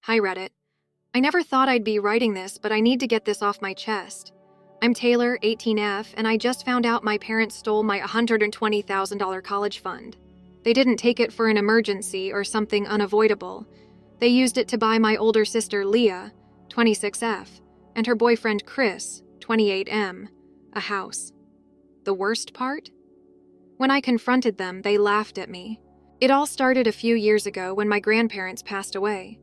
Hi Reddit. I never thought I'd be writing this, but I need to get this off my chest. I'm Taylor, 18F, and I just found out my parents stole my $120,000 college fund. They didn't take it for an emergency or something unavoidable. They used it to buy my older sister Leah, 26F, and her boyfriend Chris, 28M, a house. The worst part? When I confronted them, they laughed at me. It all started a few years ago when my grandparents passed away.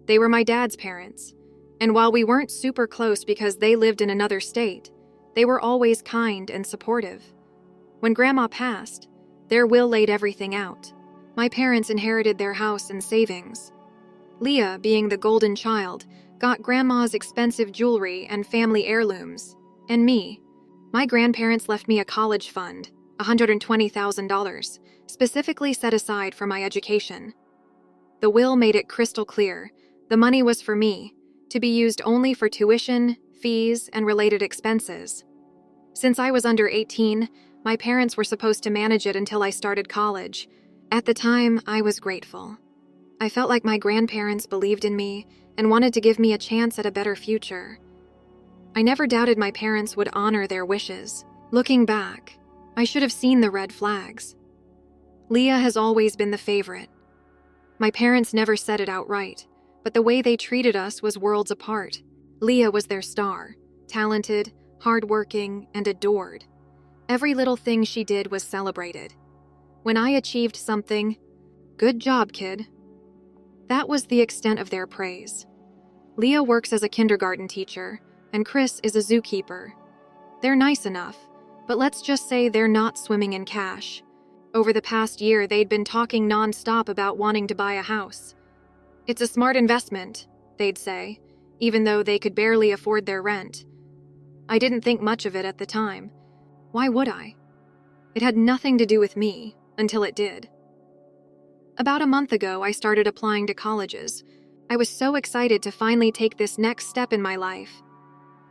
They were my dad's parents, and while we weren't super close because they lived in another state, they were always kind and supportive. When Grandma passed, their will laid everything out. My parents inherited their house and savings. Leah, being the golden child, got Grandma's expensive jewelry and family heirlooms. And me, my grandparents left me a college fund, $120,000, specifically set aside for my education. The will made it crystal clear. The money was for me, to be used only for tuition, fees, and related expenses. Since I was under 18, my parents were supposed to manage it until I started college. At the time, I was grateful. I felt like my grandparents believed in me and wanted to give me a chance at a better future. I never doubted my parents would honor their wishes. Looking back, I should have seen the red flags. Leah has always been the favorite. My parents never said it outright, but the way they treated us was worlds apart. Leah was their star, talented, hardworking, and adored. Every little thing she did was celebrated. When I achieved something, "Good job, kid." That was the extent of their praise. Leah works as a kindergarten teacher, and Chris is a zookeeper. They're nice enough, but let's just say they're not swimming in cash. Over the past year, they'd been talking nonstop about wanting to buy a house. It's a smart investment, they'd say, even though they could barely afford their rent. I didn't think much of it at the time. Why would I? It had nothing to do with me, until it did. About a month ago, I started applying to colleges. I was so excited to finally take this next step in my life.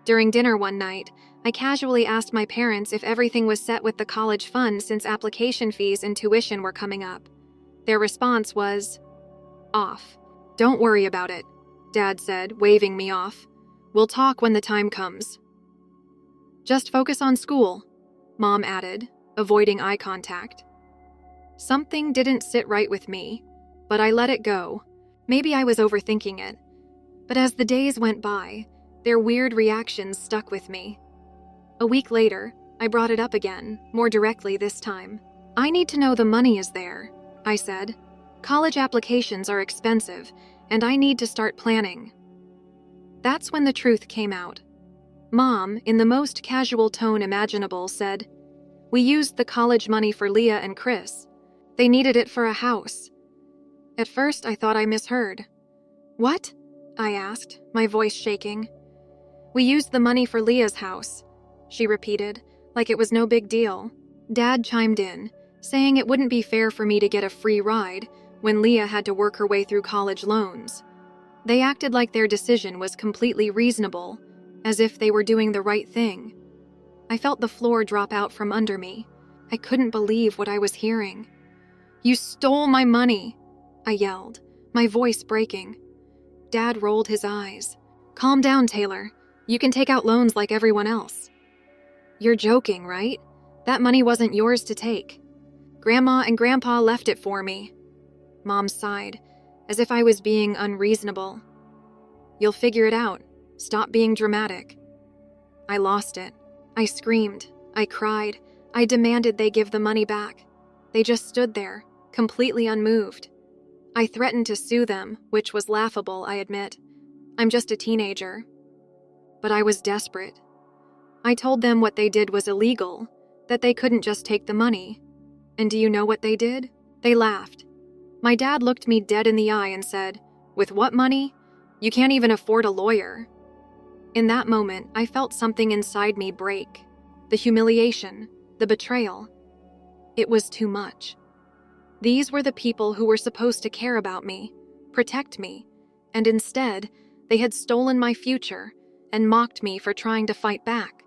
During dinner one night, I casually asked my parents if everything was set with the college fund since application fees and tuition were coming up. Their response was, "Off. Don't worry about it," Dad said, waving me off. "We'll talk when the time comes." "Just focus on school," Mom added, avoiding eye contact. Something didn't sit right with me, but I let it go. Maybe I was overthinking it. But as the days went by, their weird reactions stuck with me. A week later, I brought it up again, more directly this time. "I need to know the money is there," I said. "College applications are expensive, and I need to start planning." That's when the truth came out. Mom, in the most casual tone imaginable, said, "We used the college money for Leah and Chris. They needed it for a house." At first, I thought I misheard. "What?" I asked, my voice shaking. "We used the money for Leah's house," she repeated, like it was no big deal. Dad chimed in, saying it wouldn't be fair for me to get a free ride when Leah had to work her way through college loans. They acted like their decision was completely reasonable, as if they were doing the right thing. I felt the floor drop out from under me. I couldn't believe what I was hearing. "You stole my money," I yelled, my voice breaking. Dad rolled his eyes. "Calm down, Taylor. You can take out loans like everyone else." "You're joking, right? That money wasn't yours to take. Grandma and Grandpa left it for me." Mom sighed, as if I was being unreasonable. "You'll figure it out. Stop being dramatic." I lost it. I screamed. I cried. I demanded they give the money back. They just stood there, completely unmoved. I threatened to sue them, which was laughable, I admit. I'm just a teenager. But I was desperate. I told them what they did was illegal, that they couldn't just take the money. And do you know what they did? They laughed. My dad looked me dead in the eye and said, "With what money? You can't even afford a lawyer." In that moment, I felt something inside me break. The humiliation, the betrayal. It was too much. These were the people who were supposed to care about me, protect me, and instead, they had stolen my future and mocked me for trying to fight back.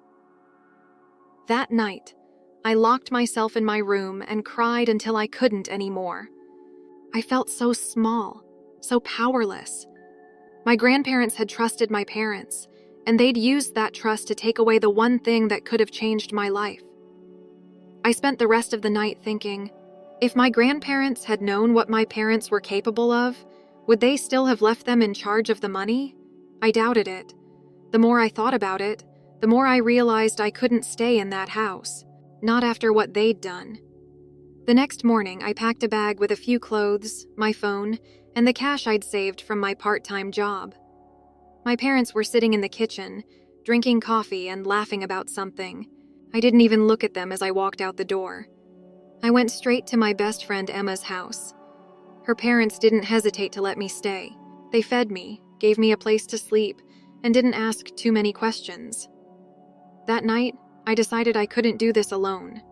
That night, I locked myself in my room and cried until I couldn't anymore. I felt so small, so powerless. My grandparents had trusted my parents, and they'd used that trust to take away the one thing that could have changed my life. I spent the rest of the night thinking, if my grandparents had known what my parents were capable of, would they still have left them in charge of the money? I doubted it. The more I thought about it, the more I realized I couldn't stay in that house, not after what they'd done. The next morning, I packed a bag with a few clothes, my phone, and the cash I'd saved from my part-time job. My parents were sitting in the kitchen, drinking coffee and laughing about something. I didn't even look at them as I walked out the door. I went straight to my best friend Emma's house. Her parents didn't hesitate to let me stay. They fed me, gave me a place to sleep, and didn't ask too many questions. That night, I decided I couldn't do this alone.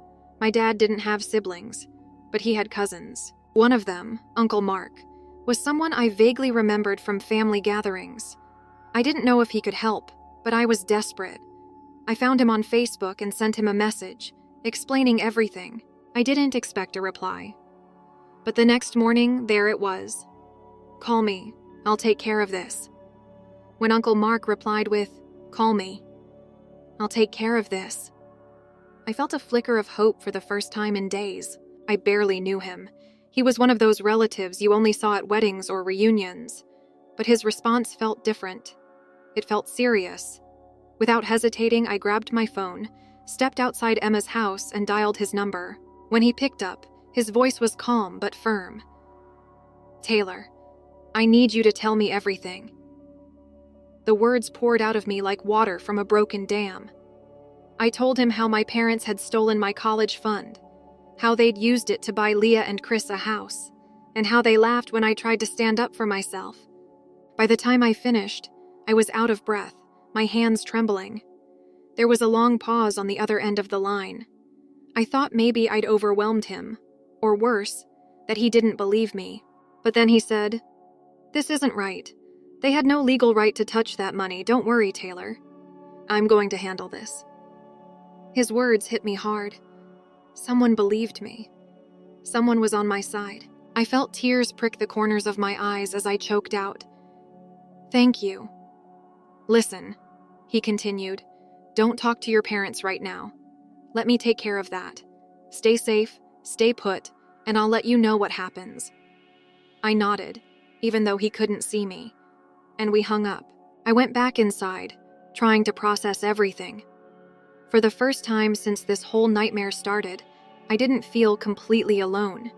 My dad didn't have siblings, but he had cousins. One of them, Uncle Mark, was someone I vaguely remembered from family gatherings. I didn't know if he could help, but I was desperate. I found him on Facebook and sent him a message, explaining everything. I didn't expect a reply. But the next morning, there it was. "Call me. I'll take care of this." When Uncle Mark replied with, "Call me. I'll take care of this." I felt a flicker of hope for the first time in days. I barely knew him. He was one of those relatives you only saw at weddings or reunions. But his response felt different. It felt serious. Without hesitating, I grabbed my phone, stepped outside Emma's house, and dialed his number. When he picked up, his voice was calm but firm. "Taylor, I need you to tell me everything." The words poured out of me like water from a broken dam. I told him how my parents had stolen my college fund, how they'd used it to buy Leah and Chris a house, and how they laughed when I tried to stand up for myself. By the time I finished, I was out of breath, my hands trembling. There was a long pause on the other end of the line. I thought maybe I'd overwhelmed him, or worse, that he didn't believe me. But then he said, "This isn't right. They had no legal right to touch that money. Don't worry, Taylor. I'm going to handle this." His words hit me hard. Someone believed me. Someone was on my side. I felt tears prick the corners of my eyes as I choked out, "Thank you." "Listen," he continued, "don't talk to your parents right now. Let me take care of that. Stay safe, stay put, and I'll let you know what happens." I nodded, even though he couldn't see me, and we hung up. I went back inside, trying to process everything. For the first time since this whole nightmare started, I didn't feel completely alone.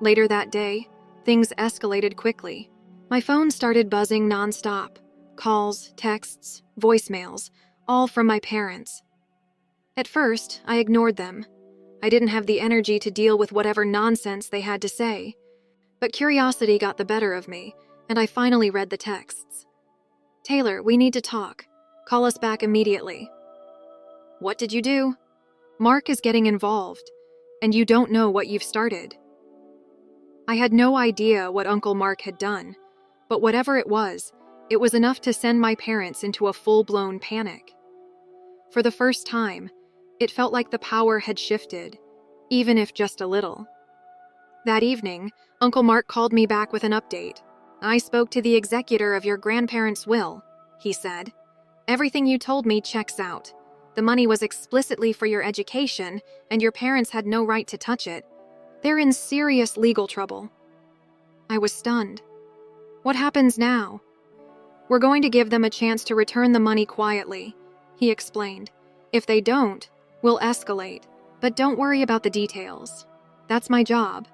Later that day, things escalated quickly. My phone started buzzing nonstop. Calls, texts, voicemails, all from my parents. At first, I ignored them. I didn't have the energy to deal with whatever nonsense they had to say. But curiosity got the better of me, and I finally read the texts. "Taylor, we need to talk. Call us back immediately." "What did you do?" "Mark is getting involved, and you don't know what you've started." I had no idea what Uncle Mark had done, but whatever it was enough to send my parents into a full-blown panic. For the first time, it felt like the power had shifted, even if just a little. That evening, Uncle Mark called me back with an update. "I spoke to the executor of your grandparents' will," he said. "Everything you told me checks out. The money was explicitly for your education, and your parents had no right to touch it. They're in serious legal trouble." I was stunned. "What happens now?" "We're going to give them a chance to return the money quietly," he explained. "If they don't, we'll escalate. But don't worry about the details. That's my job.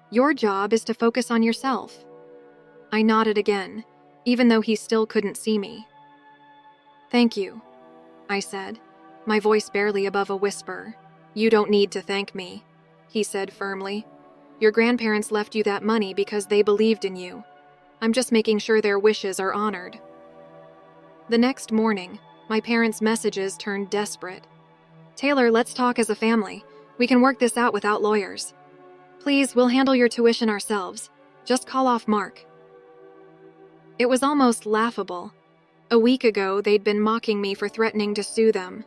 Your job is to focus on yourself." I nodded again, even though he still couldn't see me. "Thank you," I said, my voice barely above a whisper. "You don't need to thank me," he said firmly. "Your grandparents left you that money because they believed in you. I'm just making sure their wishes are honored." The next morning, my parents' messages turned desperate. "Taylor, let's talk as a family. We can work this out without lawyers. Please, we'll handle your tuition ourselves. Just call off Mark." It was almost laughable. A week ago, they'd been mocking me for threatening to sue them.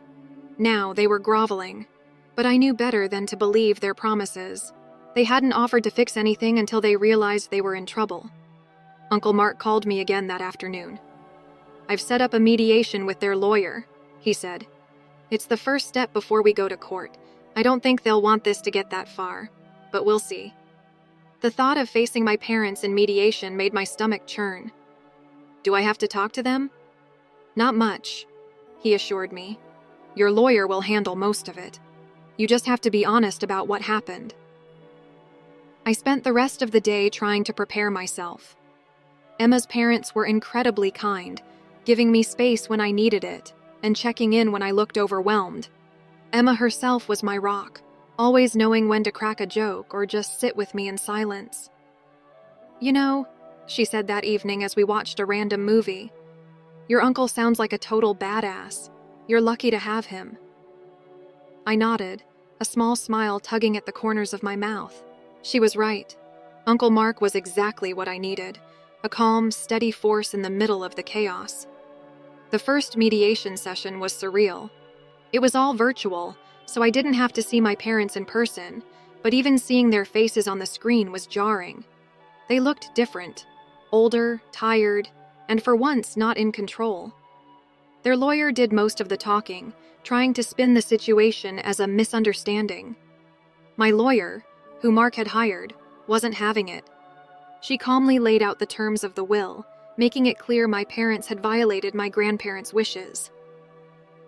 Now they were groveling. But I knew better than to believe their promises. They hadn't offered to fix anything until they realized they were in trouble. Uncle Mark called me again that afternoon. "I've set up a mediation with their lawyer," he said. "It's the first step before we go to court. I don't think they'll want this to get that far, but we'll see." The thought of facing my parents in mediation made my stomach churn. "Do I have to talk to them?" "Not much," he assured me. "Your lawyer will handle most of it. You just have to be honest about what happened." I spent the rest of the day trying to prepare myself. Emma's parents were incredibly kind, giving me space when I needed it, and checking in when I looked overwhelmed. Emma herself was my rock, always knowing when to crack a joke or just sit with me in silence. "You know," she said that evening as we watched a random movie, "your uncle sounds like a total badass. You're lucky to have him." I nodded, a small smile tugging at the corners of my mouth. She was right. Uncle Mark was exactly what I needed, a calm, steady force in the middle of the chaos. The first mediation session was surreal. It was all virtual, so I didn't have to see my parents in person, but even seeing their faces on the screen was jarring. They looked different, older, tired, and for once not in control. Their lawyer did most of the talking, trying to spin the situation as a misunderstanding. My lawyer, who Mark had hired, wasn't having it. She calmly laid out the terms of the will, making it clear my parents had violated my grandparents' wishes.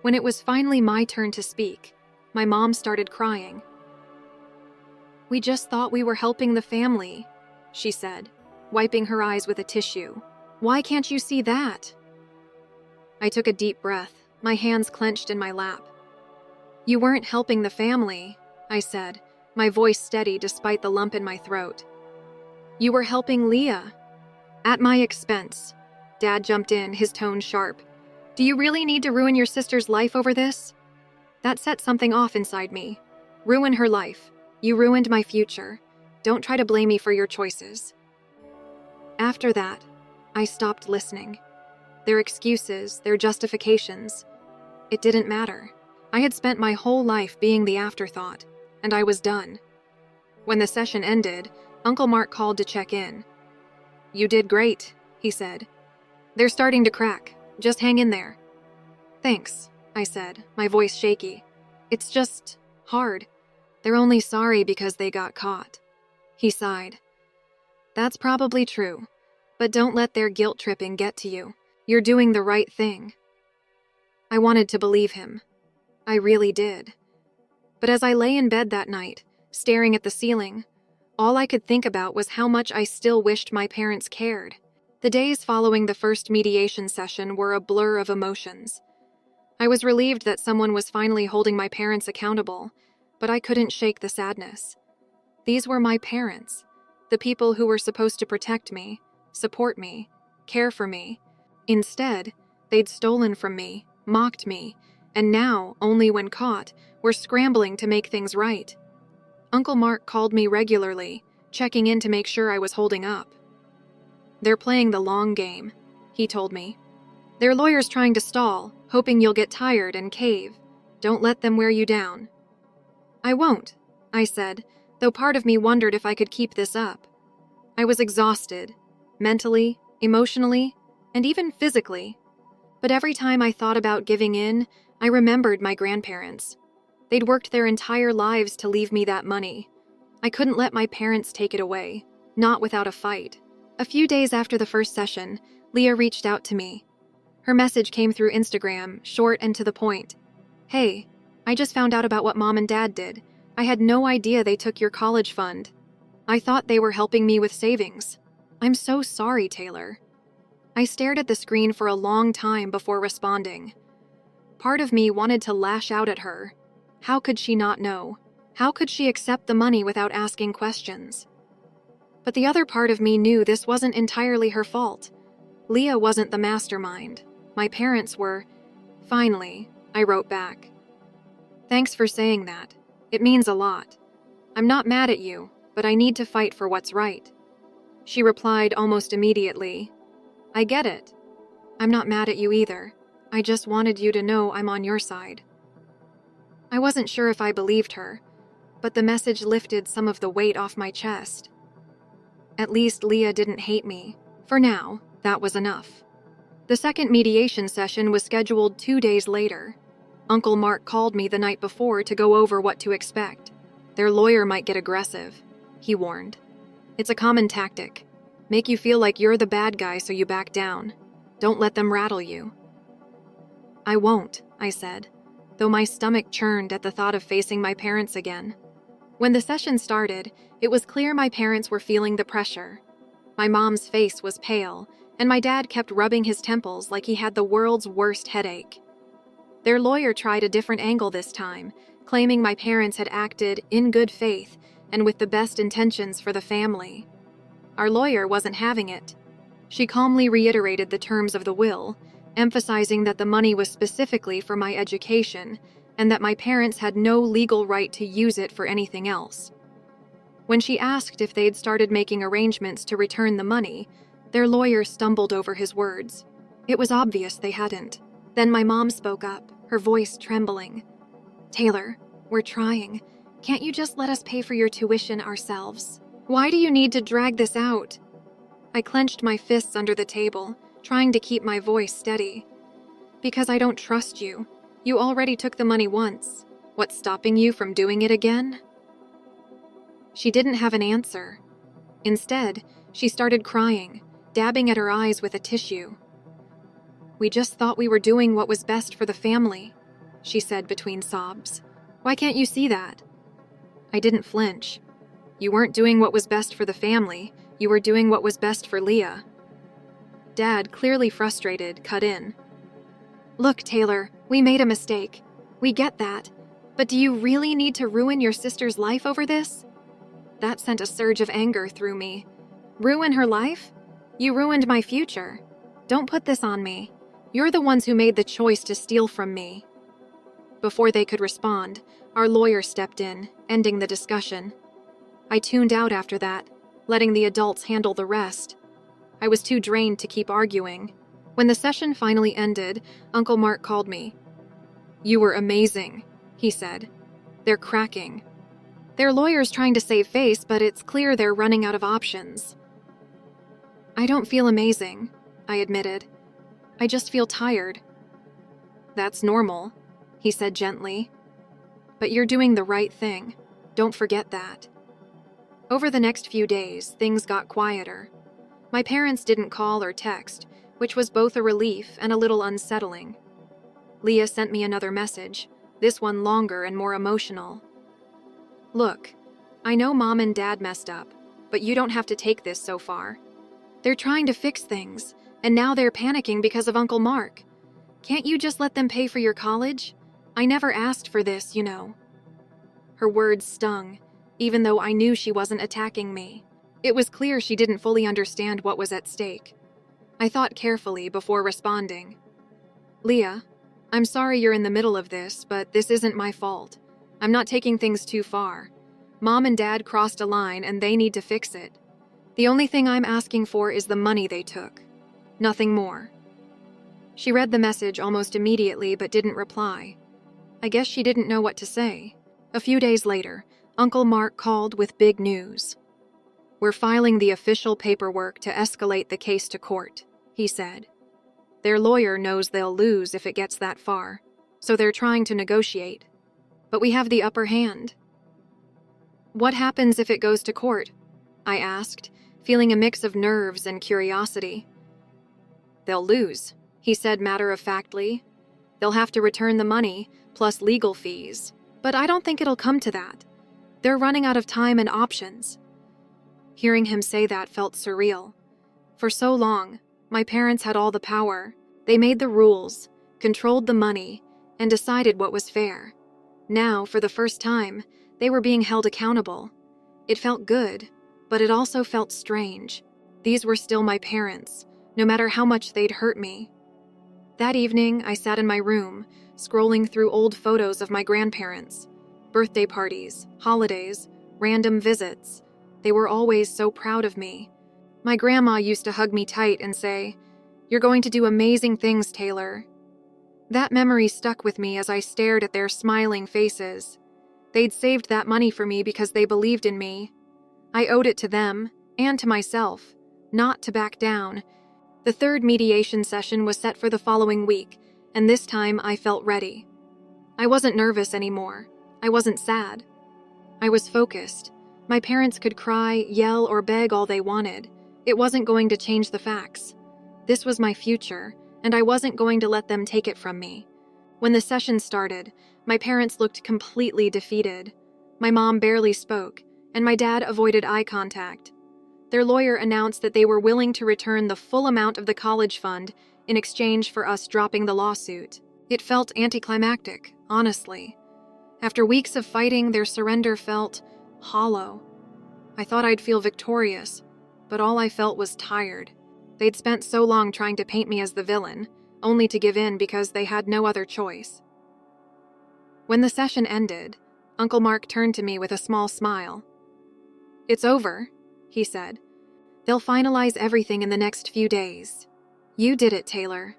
When it was finally my turn to speak, my mom started crying. "We just thought we were helping the family," she said, wiping her eyes with a tissue. "Why can't you see that?" I took a deep breath, my hands clenched in my lap. "You weren't helping the family," I said, my voice steady despite the lump in my throat. "You were helping Leah." "At my expense." Dad jumped in, his tone sharp. "Do you really need to ruin your sister's life over this?" That set something off inside me. Ruin her life. You ruined my future. Don't try to blame me for your choices. After that, I stopped listening. Their excuses, their justifications. It didn't matter. I had spent my whole life being the afterthought, and I was done. When the session ended, Uncle Mark called to check in. "You did great," he said. "They're starting to crack. Just hang in there." "Thanks," I said, my voice shaky. "It's just hard. They're only sorry because they got caught." He sighed. "That's probably true, but don't let their guilt tripping get to you. You're doing the right thing." I wanted to believe him. I really did. But as I lay in bed that night, staring at the ceiling, all I could think about was how much I still wished my parents cared. The days following the first mediation session were a blur of emotions. I was relieved that someone was finally holding my parents accountable, but I couldn't shake the sadness. These were my parents, the people who were supposed to protect me, support me, care for me. Instead, they'd stolen from me, mocked me, and now, only when caught, were scrambling to make things right. Uncle Mark called me regularly, checking in to make sure I was holding up. "They're playing the long game," he told me. "Their lawyer's trying to stall, hoping you'll get tired and cave. Don't let them wear you down." "I won't," I said, though part of me wondered if I could keep this up. I was exhausted, mentally, emotionally, and even physically. But every time I thought about giving in, I remembered my grandparents. They'd worked their entire lives to leave me that money. I couldn't let my parents take it away, not without a fight. A few days after the first session, Leah reached out to me. Her message came through Instagram, short and to the point. "Hey, I just found out about what Mom and Dad did. I had no idea they took your college fund. I thought they were helping me with savings. I'm so sorry, Taylor." I stared at the screen for a long time before responding. Part of me wanted to lash out at her. How could she not know? How could she accept the money without asking questions? But the other part of me knew this wasn't entirely her fault. Leah wasn't the mastermind. My parents were. "Finally," I wrote back. "Thanks for saying that. It means a lot. I'm not mad at you, but I need to fight for what's right." She replied almost immediately, "I get it. I'm not mad at you either. I just wanted you to know I'm on your side." I wasn't sure if I believed her, but the message lifted some of the weight off my chest. At least Leah didn't hate me, For now, that was enough. The second mediation session was scheduled 2 days later. Uncle Mark called me the night before to go over what to expect. Their lawyer might get aggressive, he warned. It's a common tactic. Make you feel like you're the bad guy so you back down. Don't let them rattle you. I won't, I said, though my stomach churned at the thought of facing my parents again. When the session started, it was clear my parents were feeling the pressure. My mom's face was pale, and my dad kept rubbing his temples like he had the world's worst headache. Their lawyer tried a different angle this time, claiming my parents had acted in good faith and with the best intentions for the family. Our lawyer wasn't having it. She calmly reiterated the terms of the will, emphasizing that the money was specifically for my education and that my parents had no legal right to use it for anything else. When she asked if they'd started making arrangements to return the money, their lawyer stumbled over his words. It was obvious they hadn't. Then my mom spoke up, her voice trembling. "Taylor, we're trying. Can't you just let us pay for your tuition ourselves? Why do you need to drag this out?" I clenched my fists under the table, trying to keep my voice steady. "Because I don't trust you. You already took the money once. What's stopping you from doing it again?" She didn't have an answer. Instead, she started crying, dabbing at her eyes with a tissue. "We just thought we were doing what was best for the family," she said between sobs. "Why can't you see that?" I didn't flinch. "You weren't doing what was best for the family. You were doing what was best for Leah." Dad, clearly frustrated, cut in. "Look, Taylor, we made a mistake. We get that. But do you really need to ruin your sister's life over this?" That sent a surge of anger through me. "Ruin her life? You ruined my future. Don't put this on me. You're the ones who made the choice to steal from me." Before they could respond, our lawyer stepped in, ending the discussion. I tuned out after that, letting the adults handle the rest. I was too drained to keep arguing. When the session finally ended, Uncle Mark called me. "You were amazing," he said. "They're cracking. Their lawyer's trying to save face, but it's clear they're running out of options." "I don't feel amazing," I admitted. "I just feel tired." "That's normal," he said gently. "But you're doing the right thing. Don't forget that." Over the next few days, things got quieter. My parents didn't call or text, which was both a relief and a little unsettling. Leah sent me another message, this one longer and more emotional. "Look, I know Mom and Dad messed up, but you don't have to take this so far. They're trying to fix things, and now they're panicking because of Uncle Mark. Can't you just let them pay for your college? I never asked for this, you know." Her words stung, even though I knew she wasn't attacking me. It was clear she didn't fully understand what was at stake. I thought carefully before responding. "Leah, I'm sorry you're in the middle of this, but this isn't my fault. I'm not taking things too far. Mom and Dad crossed a line and they need to fix it. The only thing I'm asking for is the money they took. Nothing more." She read the message almost immediately but didn't reply. I guess she didn't know what to say. A few days later, Uncle Mark called with big news. "We're filing the official paperwork to escalate the case to court," he said. "Their lawyer knows they'll lose if it gets that far, so they're trying to negotiate. But we have the upper hand." "What happens if it goes to court?" I asked, feeling a mix of nerves and curiosity. "They'll lose," he said matter-of-factly. "They'll have to return the money, plus legal fees. But I don't think it'll come to that. They're running out of time and options." Hearing him say that felt surreal. For so long, my parents had all the power. They made the rules, controlled the money, and decided what was fair. Now, for the first time, they were being held accountable. It felt good, but it also felt strange. These were still my parents, no matter how much they'd hurt me. That evening, I sat in my room, scrolling through old photos of my grandparents. Birthday parties, holidays, random visits. They were always so proud of me. My grandma used to hug me tight and say, "You're going to do amazing things, Taylor." That memory stuck with me as I stared at their smiling faces. They'd saved that money for me because they believed in me. I owed it to them, and to myself, not to back down. The third mediation session was set for the following week, and this time I felt ready. I wasn't nervous anymore. I wasn't sad. I was focused. My parents could cry, yell, or beg all they wanted. It wasn't going to change the facts. This was my future, and I wasn't going to let them take it from me. When the session started, my parents looked completely defeated. My mom barely spoke, and my dad avoided eye contact. Their lawyer announced that they were willing to return the full amount of the college fund in exchange for us dropping the lawsuit. It felt anticlimactic, honestly. After weeks of fighting, their surrender felt hollow. I thought I'd feel victorious, but all I felt was tired. They'd spent so long trying to paint me as the villain, only to give in because they had no other choice. When the session ended, Uncle Mark turned to me with a small smile. "It's over," he said. "They'll finalize everything in the next few days. You did it, Taylor."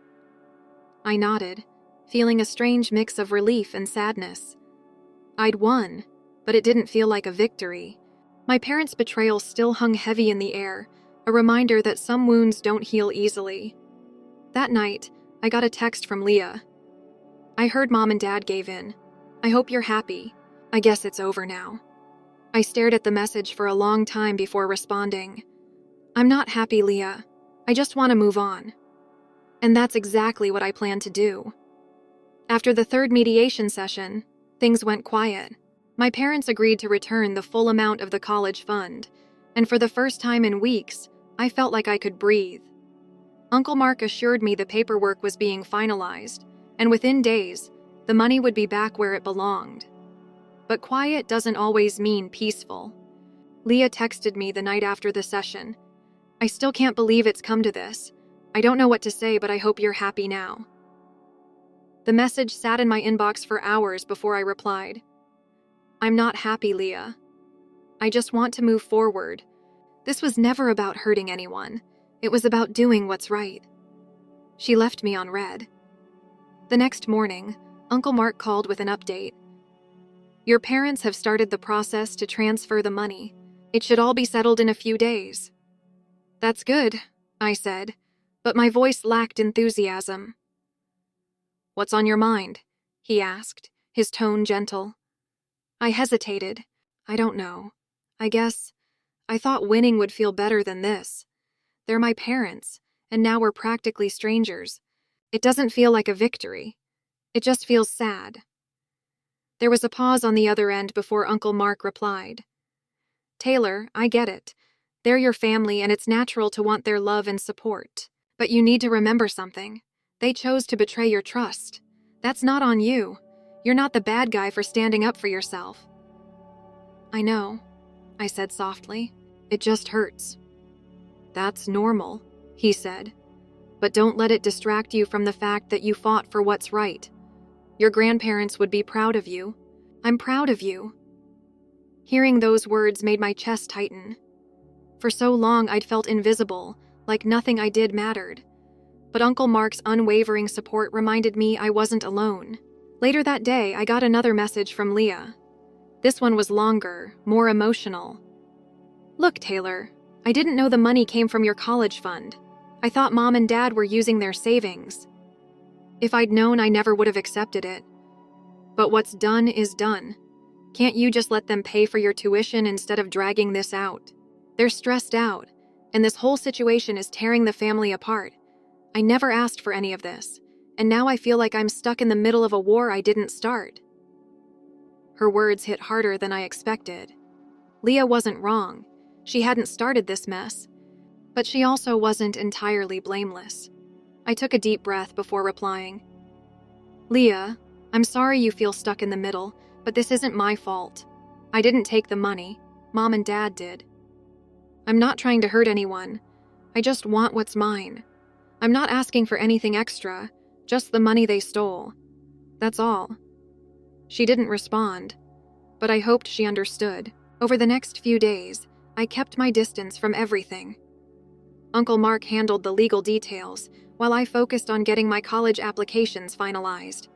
I nodded, feeling a strange mix of relief and sadness. I'd won, but it didn't feel like a victory. My parents' betrayal still hung heavy in the air, a reminder that some wounds don't heal easily. That night, I got a text from Leah. "I heard Mom and Dad gave in. I hope you're happy. I guess it's over now." I stared at the message for a long time before responding. "I'm not happy, Leah. I just want to move on." And that's exactly what I plan to do. After the third mediation session, things went quiet. My parents agreed to return the full amount of the college fund, and for the first time in weeks, I felt like I could breathe. Uncle Mark assured me the paperwork was being finalized, and within days, the money would be back where it belonged. But quiet doesn't always mean peaceful. Leah texted me the night after the session. "I still can't believe it's come to this. I don't know what to say, but I hope you're happy now." The message sat in my inbox for hours before I replied. "I'm not happy, Leah. I just want to move forward. This was never about hurting anyone. It was about doing what's right." She left me on read. The next morning, Uncle Mark called with an update. "Your parents have started the process to transfer the money. It should all be settled in a few days." "That's good," I said, but my voice lacked enthusiasm. "What's on your mind?" he asked, his tone gentle. I hesitated. I don't know. I guess I thought winning would feel better than this. They're my parents, and now we're practically strangers. It doesn't feel like a victory. It just feels sad. There was a pause on the other end before Uncle Mark replied. "Taylor, I get it. They're your family, and it's natural to want their love and support. But you need to remember something. They chose to betray your trust. That's not on you. You're not the bad guy for standing up for yourself." "I know," I said softly. "It just hurts." "That's normal," he said. "But don't let it distract you from the fact that you fought for what's right. Your grandparents would be proud of you. I'm proud of you." Hearing those words made my chest tighten. For so long I'd felt invisible, like nothing I did mattered. But Uncle Mark's unwavering support reminded me I wasn't alone. Later that day, I got another message from Leah. This one was longer, more emotional. "Look, Taylor, I didn't know the money came from your college fund. I thought Mom and Dad were using their savings. If I'd known, I never would have accepted it. But what's done is done. Can't you just let them pay for your tuition instead of dragging this out? They're stressed out, and this whole situation is tearing the family apart. I never asked for any of this, and now I feel like I'm stuck in the middle of a war I didn't start." Her words hit harder than I expected. Leah wasn't wrong. She hadn't started this mess. But she also wasn't entirely blameless. I took a deep breath before replying. "Leah, I'm sorry you feel stuck in the middle, but this isn't my fault. I didn't take the money. Mom and Dad did. I'm not trying to hurt anyone. I just want what's mine. I'm not asking for anything extra, just the money they stole. That's all." She didn't respond, but I hoped she understood. Over the next few days, I kept my distance from everything. Uncle Mark handled the legal details, while I focused on getting my college applications finalized.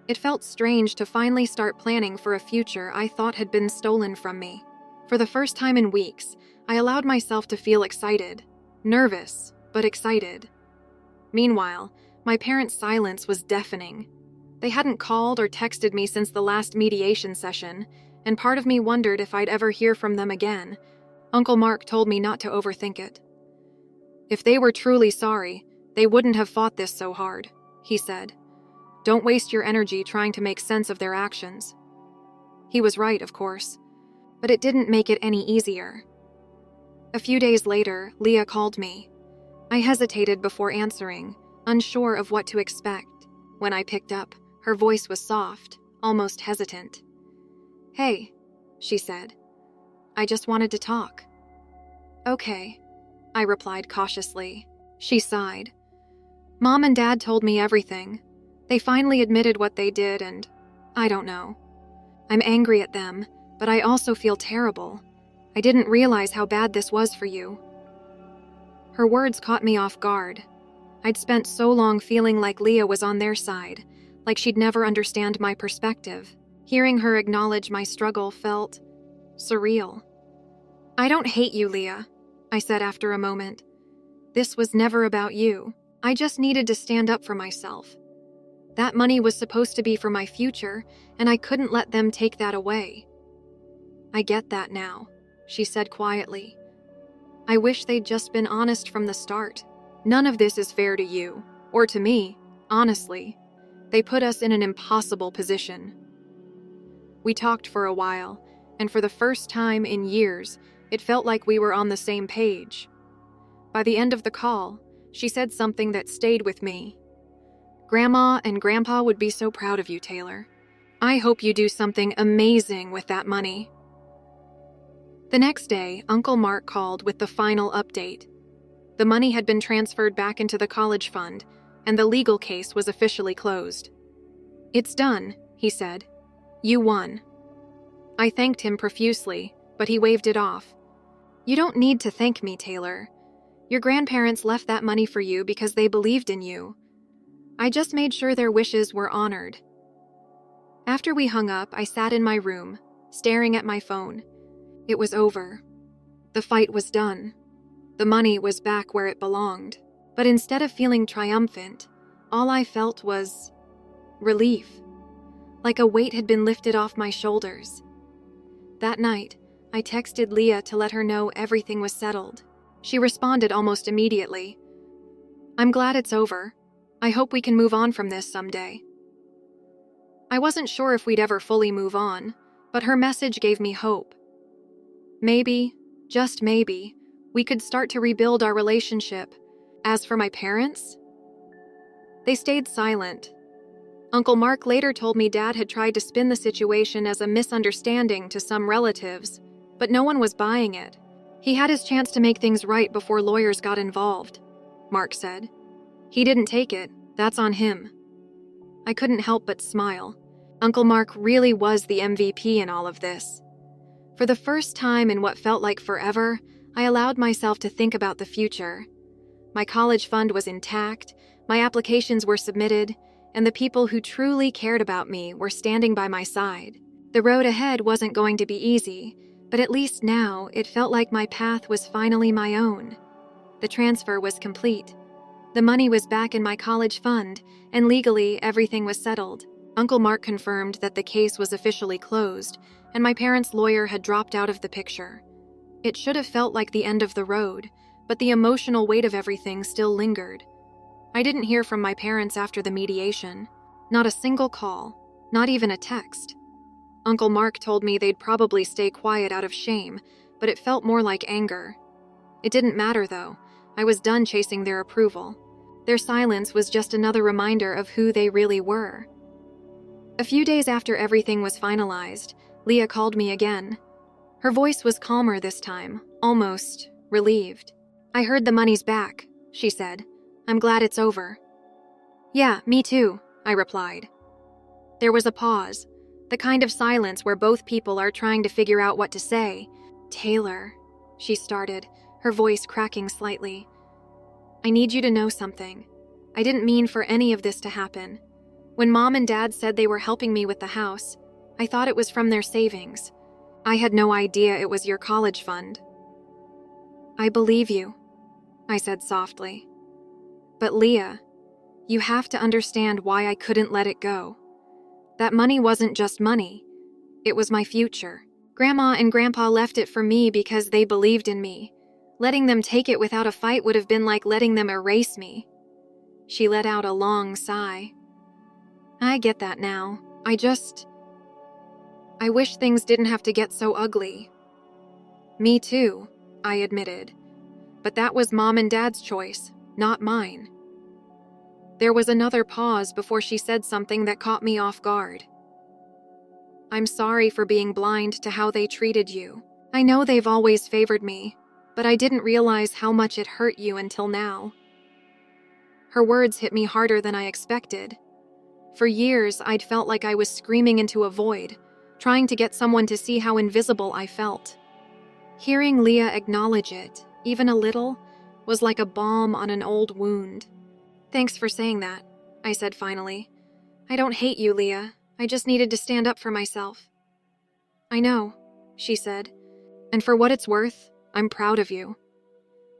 It felt strange to finally start planning for a future I thought had been stolen from me. For the first time in weeks, I allowed myself to feel excited. nervous, but excited. Meanwhile, my parents' silence was deafening. They hadn't called or texted me since the last mediation session, and part of me wondered if I'd ever hear from them again. Uncle Mark told me not to overthink it. If they were truly sorry, they wouldn't have fought this so hard, he said. Don't waste your energy trying to make sense of their actions. He was right, of course, but it didn't make it any easier. A few days later, Leah called me. I hesitated before answering, unsure of what to expect. When I picked up, her voice was soft, almost hesitant. Hey, she said. I just wanted to talk. Okay, I replied cautiously. She sighed. Mom and Dad told me everything. They finally admitted what they did and I don't know. I'm angry at them, but I also feel terrible. I didn't realize how bad this was for you. Her words caught me off guard. I'd spent so long feeling like Leah was on their side, like she'd never understand my perspective. Hearing her acknowledge my struggle felt surreal. I don't hate you, Leah, I said after a moment. This was never about you. I just needed to stand up for myself. That money was supposed to be for my future, and I couldn't let them take that away. I get that now, she said quietly. I wish they'd just been honest from the start. None of this is fair to you, or to me, honestly. They put us in an impossible position. We talked for a while, and for the first time in years, it felt like we were on the same page. By the end of the call, she said something that stayed with me. Grandma and Grandpa would be so proud of you, Taylor. I hope you do something amazing with that money. The next day, Uncle Mark called with the final update. The money had been transferred back into the college fund, and the legal case was officially closed. It's done, he said. You won. I thanked him profusely, but he waved it off. You don't need to thank me, Taylor. Your grandparents left that money for you because they believed in you. I just made sure their wishes were honored. After we hung up, I sat in my room, staring at my phone. It was over. The fight was done. The money was back where it belonged. But instead of feeling triumphant, all I felt was relief. Like a weight had been lifted off my shoulders. That night, I texted Leah to let her know everything was settled. She responded almost immediately. I'm glad it's over. I hope we can move on from this someday. I wasn't sure if we'd ever fully move on, but her message gave me hope. Maybe, just maybe, we could start to rebuild our relationship. As for my parents, they stayed silent. Uncle Mark later told me Dad had tried to spin the situation as a misunderstanding to some relatives, but no one was buying it. He had his chance to make things right before lawyers got involved, Mark said. He didn't take it. That's on him. I couldn't help but smile. Uncle Mark really was the MVP in all of this. For the first time in what felt like forever, I allowed myself to think about the future. My college fund was intact, my applications were submitted, and the people who truly cared about me were standing by my side. The road ahead wasn't going to be easy, but at least now it felt like my path was finally my own. The transfer was complete. The money was back in my college fund, and legally everything was settled. Uncle Mark confirmed that the case was officially closed, and my parents' lawyer had dropped out of the picture. It should have felt like the end of the road, but the emotional weight of everything still lingered. I didn't hear from my parents after the mediation. Not a single call, not even a text. Uncle Mark told me they'd probably stay quiet out of shame, but it felt more like anger. It didn't matter, though. I was done chasing their approval. Their silence was just another reminder of who they really were. A few days after everything was finalized, Leah called me again. Her voice was calmer this time, almost relieved. I heard the money's back, she said. I'm glad it's over. Yeah, me too, I replied. There was a pause, the kind of silence where both people are trying to figure out what to say. Taylor, she started, her voice cracking slightly. I need you to know something. I didn't mean for any of this to happen. When Mom and Dad said they were helping me with the house, I thought it was from their savings. I had no idea it was your college fund. I believe you. I said softly. But Leah, you have to understand why I couldn't let it go. That money wasn't just money. It was my future. Grandma and Grandpa left it for me because they believed in me. Letting them take it without a fight would have been like letting them erase me. She let out a long sigh. I get that now. I wish things didn't have to get so ugly. Me too, I admitted. But that was Mom and Dad's choice, not mine. There was another pause before she said something that caught me off guard. I'm sorry for being blind to how they treated you. I know they've always favored me, but I didn't realize how much it hurt you until now. Her words hit me harder than I expected. For years, I'd felt like I was screaming into a void, trying to get someone to see how invisible I felt. Hearing Leah acknowledge it, even a little, was like a balm on an old wound. Thanks for saying that, I said finally. I don't hate you, Leah. I just needed to stand up for myself. I know, she said, and for what it's worth, I'm proud of you.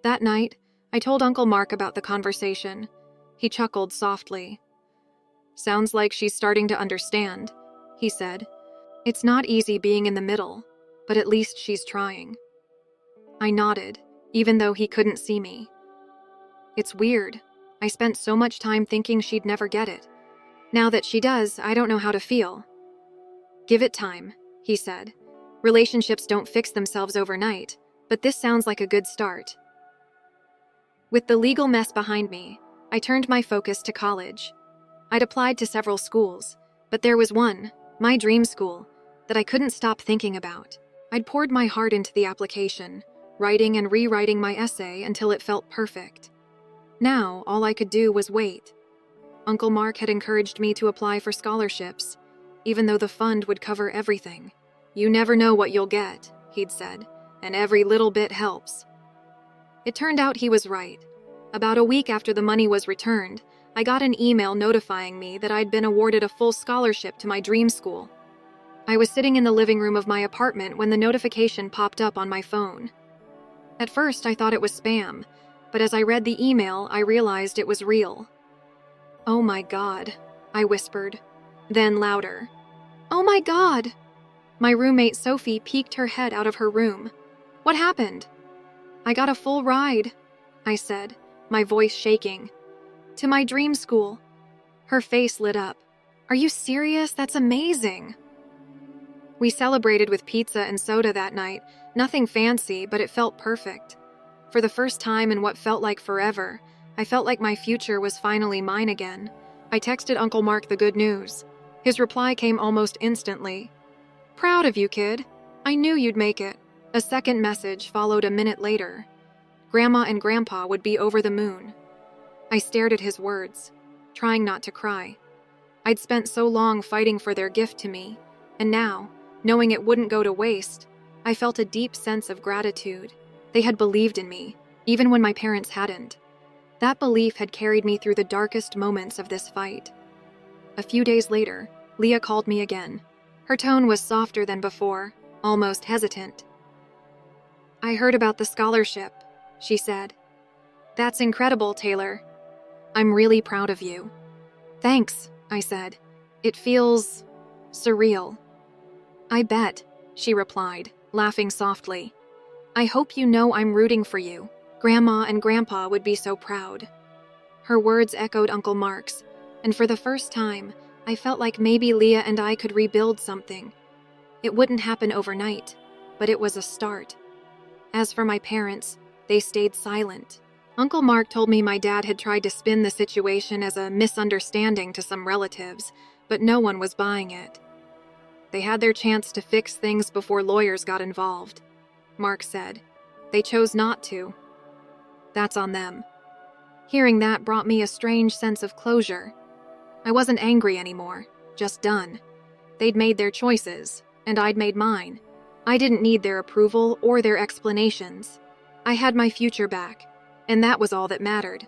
That night, I told Uncle Mark about the conversation. He chuckled softly. Sounds like she's starting to understand, he said. It's not easy being in the middle, but at least she's trying. I nodded, even though he couldn't see me. It's weird. I spent so much time thinking she'd never get it. Now that she does, I don't know how to feel. Give it time, he said. Relationships don't fix themselves overnight, but this sounds like a good start. With the legal mess behind me, I turned my focus to college. I'd applied to several schools, but there was one, my dream school, that I couldn't stop thinking about. I'd poured my heart into the application, writing and rewriting my essay until it felt perfect. Now, all I could do was wait. Uncle Mark had encouraged me to apply for scholarships, even though the fund would cover everything. You never know what you'll get, he'd said, and every little bit helps. It turned out he was right. About a week after the money was returned, I got an email notifying me that I'd been awarded a full scholarship to my dream school. I was sitting in the living room of my apartment when the notification popped up on my phone. At first, I thought it was spam, but as I read the email, I realized it was real. Oh my God, I whispered, then louder. Oh my God! My roommate Sophie peeked her head out of her room. What happened? I got a full ride, I said, my voice shaking. To my dream school. Her face lit up. Are you serious? That's amazing. We celebrated with pizza and soda that night. Nothing fancy, but it felt perfect. For the first time in what felt like forever, I felt like my future was finally mine again. I texted Uncle Mark the good news. His reply came almost instantly. Proud of you, kid. I knew you'd make it. A second message followed a minute later. Grandma and Grandpa would be over the moon. I stared at his words, trying not to cry. I'd spent so long fighting for their gift to me, and now, knowing it wouldn't go to waste, I felt a deep sense of gratitude. They had believed in me, even when my parents hadn't. That belief had carried me through the darkest moments of this fight. A few days later, Leah called me again. Her tone was softer than before, almost hesitant. I heard about the scholarship, she said. That's incredible, Taylor. I'm really proud of you. Thanks, I said. It feels surreal. I bet, she replied, laughing softly. I hope you know I'm rooting for you. Grandma and Grandpa would be so proud. Her words echoed Uncle Mark's, and for the first time, I felt like maybe Leah and I could rebuild something. It wouldn't happen overnight, but it was a start. As for my parents, they stayed silent. Uncle Mark told me my dad had tried to spin the situation as a misunderstanding to some relatives, but no one was buying it. They had their chance to fix things before lawyers got involved, Mark said. They chose not to. That's on them. Hearing that brought me a strange sense of closure. I wasn't angry anymore, just done. They'd made their choices, and I'd made mine. I didn't need their approval or their explanations. I had my future back, and that was all that mattered.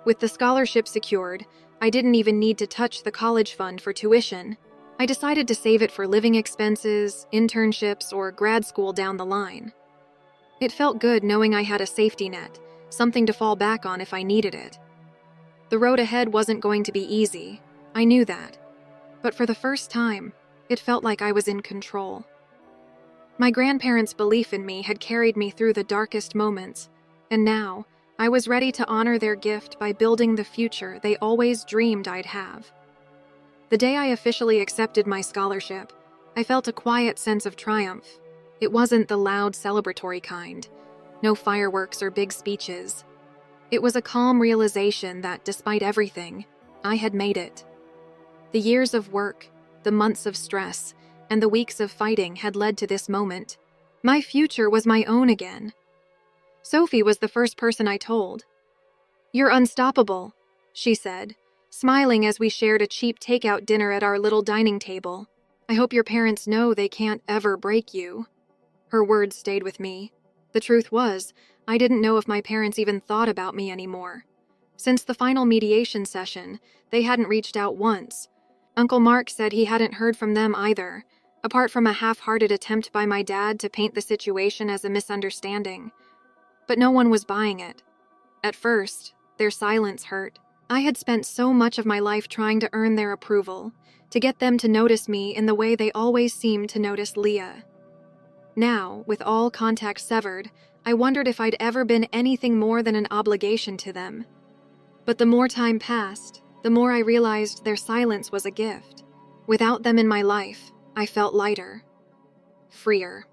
With the scholarship secured, I didn't even need to touch the college fund for tuition. I decided to save it for living expenses, internships, or grad school down the line. It felt good knowing I had a safety net, something to fall back on if I needed it. The road ahead wasn't going to be easy, I knew that. But for the first time, it felt like I was in control. My grandparents' belief in me had carried me through the darkest moments, and now I was ready to honor their gift by building the future they always dreamed I'd have. The day I officially accepted my scholarship, I felt a quiet sense of triumph. It wasn't the loud celebratory kind, no fireworks or big speeches. It was a calm realization that, despite everything, I had made it. The years of work, the months of stress, and the weeks of fighting had led to this moment. My future was my own again. Sophie was the first person I told. "You're unstoppable," she said, smiling as we shared a cheap takeout dinner at our little dining table. "I hope your parents know they can't ever break you." Her words stayed with me. The truth was, I didn't know if my parents even thought about me anymore. Since the final mediation session, they hadn't reached out once. Uncle Mark said he hadn't heard from them either, apart from a half-hearted attempt by my dad to paint the situation as a misunderstanding. But no one was buying it. At first, their silence hurt. I had spent so much of my life trying to earn their approval, to get them to notice me in the way they always seemed to notice Leah. Now, with all contact severed, I wondered if I'd ever been anything more than an obligation to them. But the more time passed, the more I realized their silence was a gift. Without them in my life, I felt lighter, freer.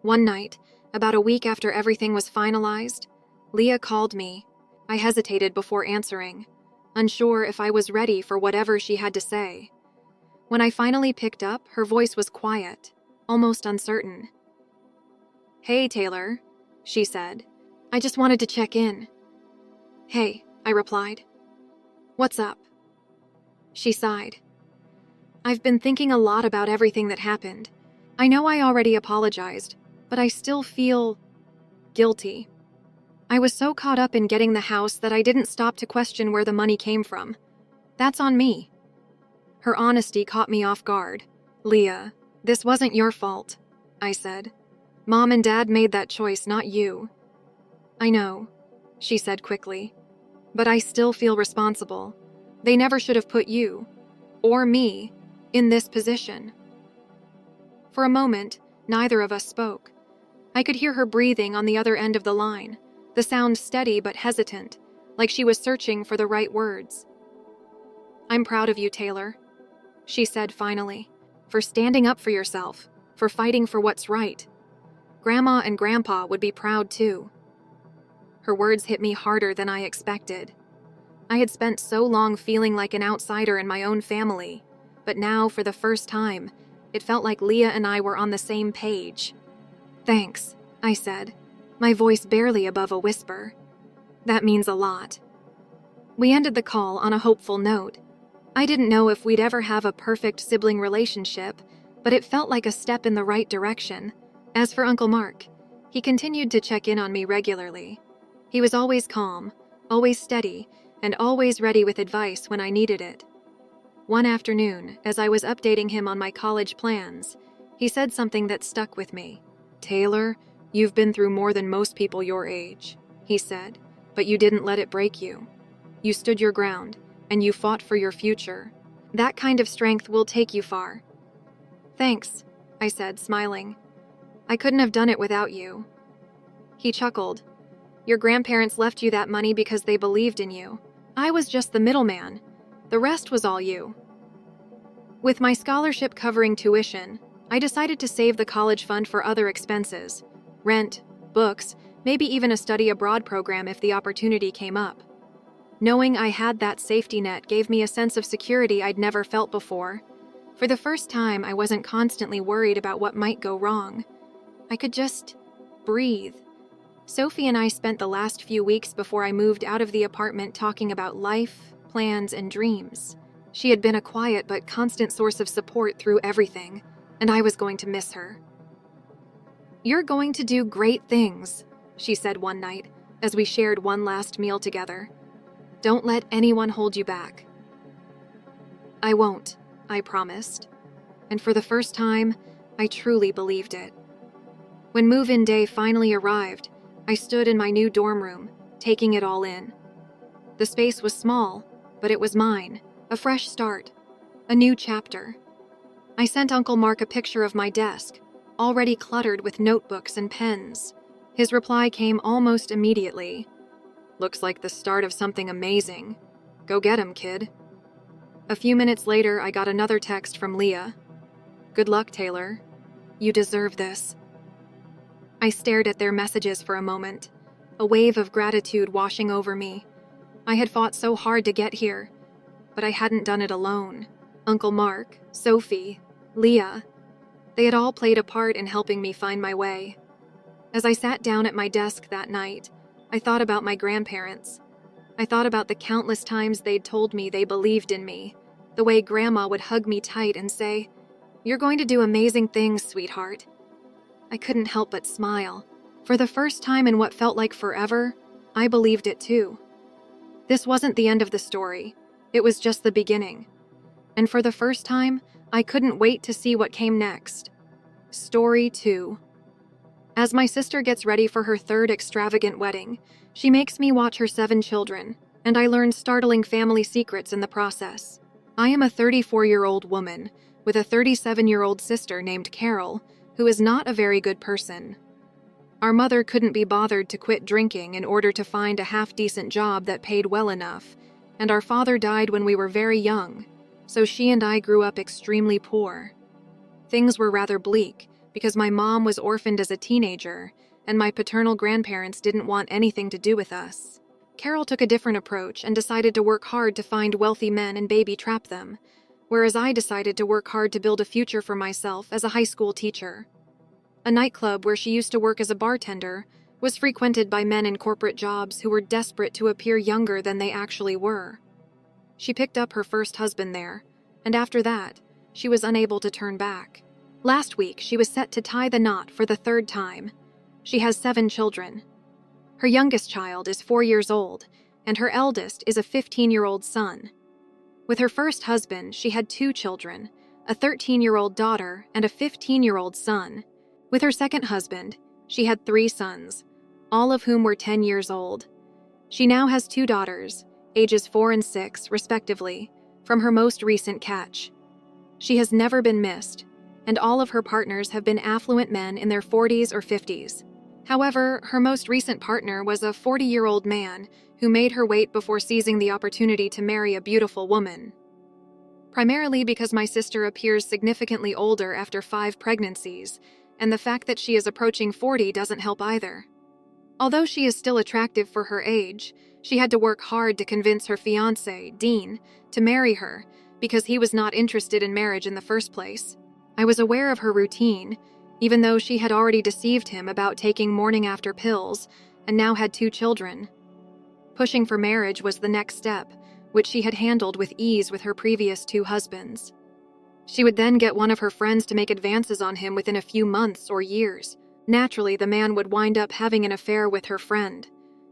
One night, about a week after everything was finalized, Leah called me. I hesitated before answering, unsure if I was ready for whatever she had to say. When I finally picked up, her voice was quiet, almost uncertain. "Hey, Taylor," she said. "I just wanted to check in." "Hey," I replied. "What's up?" She sighed. "I've been thinking a lot about everything that happened. I know I already apologized, but I still feel guilty. I was so caught up in getting the house that I didn't stop to question where the money came from. That's on me." Her honesty caught me off guard. "Leah, this wasn't your fault," I said. "Mom and Dad made that choice, not you." "I know," she said quickly. "But I still feel responsible. They never should have put you, or me, in this position." For a moment, neither of us spoke. I could hear her breathing on the other end of the line, the sound steady but hesitant, like she was searching for the right words. "I'm proud of you, Taylor," she said finally, "for standing up for yourself, for fighting for what's right. Grandma and Grandpa would be proud too." Her words hit me harder than I expected. I had spent so long feeling like an outsider in my own family, but now, for the first time, it felt like Leah and I were on the same page. "Thanks," I said, my voice barely above a whisper. "That means a lot." We ended the call on a hopeful note. I didn't know if we'd ever have a perfect sibling relationship, but it felt like a step in the right direction. As for Uncle Mark, he continued to check in on me regularly. He was always calm, always steady, and always ready with advice when I needed it. One afternoon, as I was updating him on my college plans, he said something that stuck with me. "Taylor, you've been through more than most people your age," he said, "but you didn't let it break you. You stood your ground, and you fought for your future. That kind of strength will take you far." "Thanks," I said, smiling. "I couldn't have done it without you." He chuckled. "Your grandparents left you that money because they believed in you. I was just the middleman. The rest was all you." With my scholarship covering tuition, I decided to save the college fund for other expenses: rent, books, maybe even a study abroad program if the opportunity came up. Knowing I had that safety net gave me a sense of security I'd never felt before. For the first time, I wasn't constantly worried about what might go wrong. I could just breathe. Sophie and I spent the last few weeks before I moved out of the apartment talking about life, plans, and dreams. She had been a quiet but constant source of support through everything, and I was going to miss her. "You're going to do great things," she said one night, as we shared one last meal together. "Don't let anyone hold you back." "I won't," I promised. And for the first time, I truly believed it. When move-in day finally arrived, I stood in my new dorm room, taking it all in. The space was small, but it was mine. A fresh start. A new chapter. I sent Uncle Mark a picture of my desk, already cluttered with notebooks and pens. His reply came almost immediately. "Looks like the start of something amazing. Go get him, kid." A few minutes later, I got another text from Leah. "Good luck, Taylor. You deserve this." I stared at their messages for a moment, a wave of gratitude washing over me. I had fought so hard to get here, but I hadn't done it alone. Uncle Mark, Sophie, Leah, they had all played a part in helping me find my way. As I sat down at my desk that night, I thought about my grandparents. I thought about the countless times they'd told me they believed in me, the way Grandma would hug me tight and say, "You're going to do amazing things, sweetheart." I couldn't help but smile. For the first time in what felt like forever, I believed it too. This wasn't the end of the story. It was just the beginning. And for the first time, I couldn't wait to see what came next. Story 2. As my sister gets ready for her third extravagant wedding, she makes me watch her 7 children, and I learn startling family secrets in the process. I am a 34-year-old woman with a 37-year-old sister named Carol, who is not a very good person. Our mother couldn't be bothered to quit drinking in order to find a half-decent job that paid well enough, and our father died when we were very young, so she and I grew up extremely poor. Things were rather bleak because my mom was orphaned as a teenager, and my paternal grandparents didn't want anything to do with us. Carol took a different approach and decided to work hard to find wealthy men and baby trap them, whereas I decided to work hard to build a future for myself as a high school teacher. A nightclub where she used to work as a bartender was frequented by men in corporate jobs who were desperate to appear younger than they actually were. She picked up her first husband there, and after that, she was unable to turn back. Last week, she was set to tie the knot for the 3rd time. She has 7 children. Her youngest child is 4 years old, and her eldest is a 15-year-old son. With her first husband, she had 2 children, a 13-year-old daughter and a 15-year-old son. With her second husband, she had 3 sons, all of whom were 10 years old. She now has 2 daughters, ages 4 and 6, respectively, from her most recent catch. She has never been missed, and all of her partners have been affluent men in their 40s or 50s. However, her most recent partner was a 40-year-old man who made her wait before seizing the opportunity to marry a beautiful woman. Primarily because my sister appears significantly older after 5 pregnancies, and the fact that she is approaching 40 doesn't help either. Although she is still attractive for her age, she had to work hard to convince her fiancé, Dean, to marry her because he was not interested in marriage in the first place. I was aware of her routine, even though she had already deceived him about taking morning-after pills and now had 2 children. Pushing for marriage was the next step, which she had handled with ease with her previous 2 husbands. She would then get one of her friends to make advances on him within a few months or years. Naturally, the man would wind up having an affair with her friend.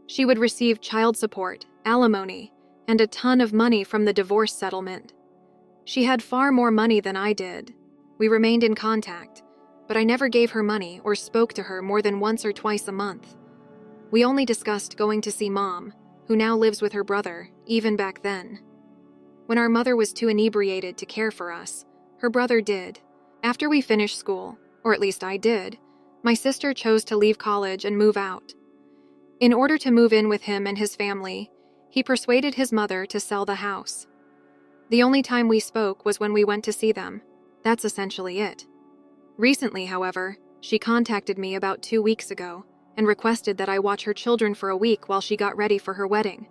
She would receive child support, alimony, and a ton of money from the divorce settlement. She had far more money than I did. We remained in contact, but I never gave her money or spoke to her more than once or twice a month. We only discussed going to see Mom, who now lives with her brother, even back then. When our mother was too inebriated to care for us, her brother did. After we finished school, or at least I did, my sister chose to leave college and move out. In order to move in with him and his family, he persuaded his mother to sell the house. The only time we spoke was when we went to see them. That's essentially it. Recently, however, she contacted me about 2 weeks ago and requested that I watch her children for a week while she got ready for her wedding.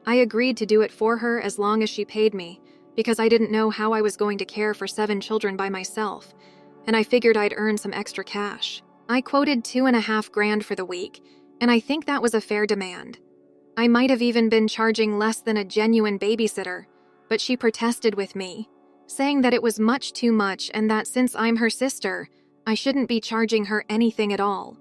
I agreed to do it for her as long as she paid me, because I didn't know how I was going to care for 7 children by myself, and I figured I'd earn some extra cash. I quoted $2,500 for the week, and I think that was a fair demand. I might have even been charging less than a genuine babysitter, but she protested with me, saying that it was much too much and that since I'm her sister, I shouldn't be charging her anything at all.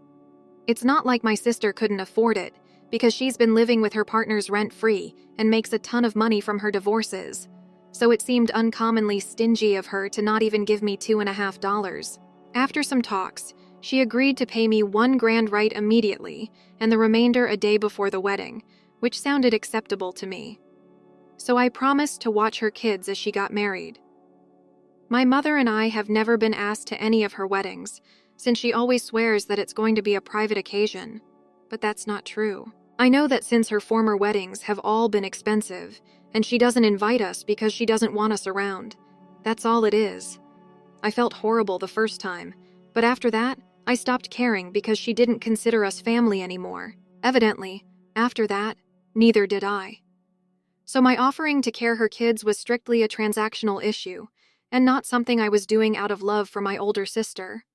It's not like my sister couldn't afford it, because she's been living with her partners rent-free and makes a ton of money from her divorces, so it seemed uncommonly stingy of her to not even give me $2,500. After some talks, She agreed to pay me $1,000 right immediately and the remainder a day before the wedding, which sounded acceptable to me. So I promised to watch her kids as she got married. My mother and I have never been asked to any of her weddings, since she always swears that it's going to be a private occasion. But that's not true. I know that since her former weddings have all been expensive, and she doesn't invite us because she doesn't want us around. That's all it is. I felt horrible the first time, but after that, I stopped caring because she didn't consider us family anymore. Evidently, after that, neither did I. So my offering to care her kids was strictly a transactional issue, and not something I was doing out of love for my older sister.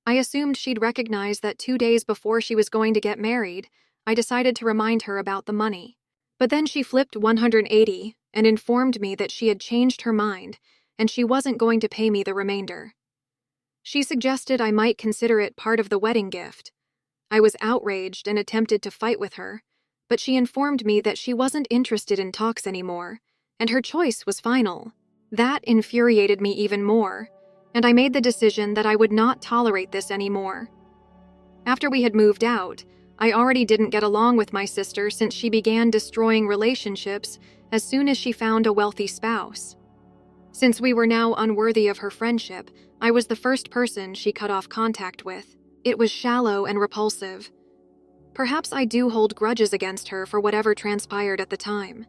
I assumed she'd recognize that 2 days before she was going to get married, I decided to remind her about the money. But then she flipped 180 and informed me that she had changed her mind and she wasn't going to pay me the remainder. She suggested I might consider it part of the wedding gift. I was outraged and attempted to fight with her, but she informed me that she wasn't interested in talks anymore, and her choice was final. That infuriated me even more, and I made the decision that I would not tolerate this anymore. After we had moved out, I already didn't get along with my sister since she began destroying relationships as soon as she found a wealthy spouse. Since we were now unworthy of her friendship, I was the first person she cut off contact with. It was shallow and repulsive. Perhaps I do hold grudges against her for whatever transpired at the time.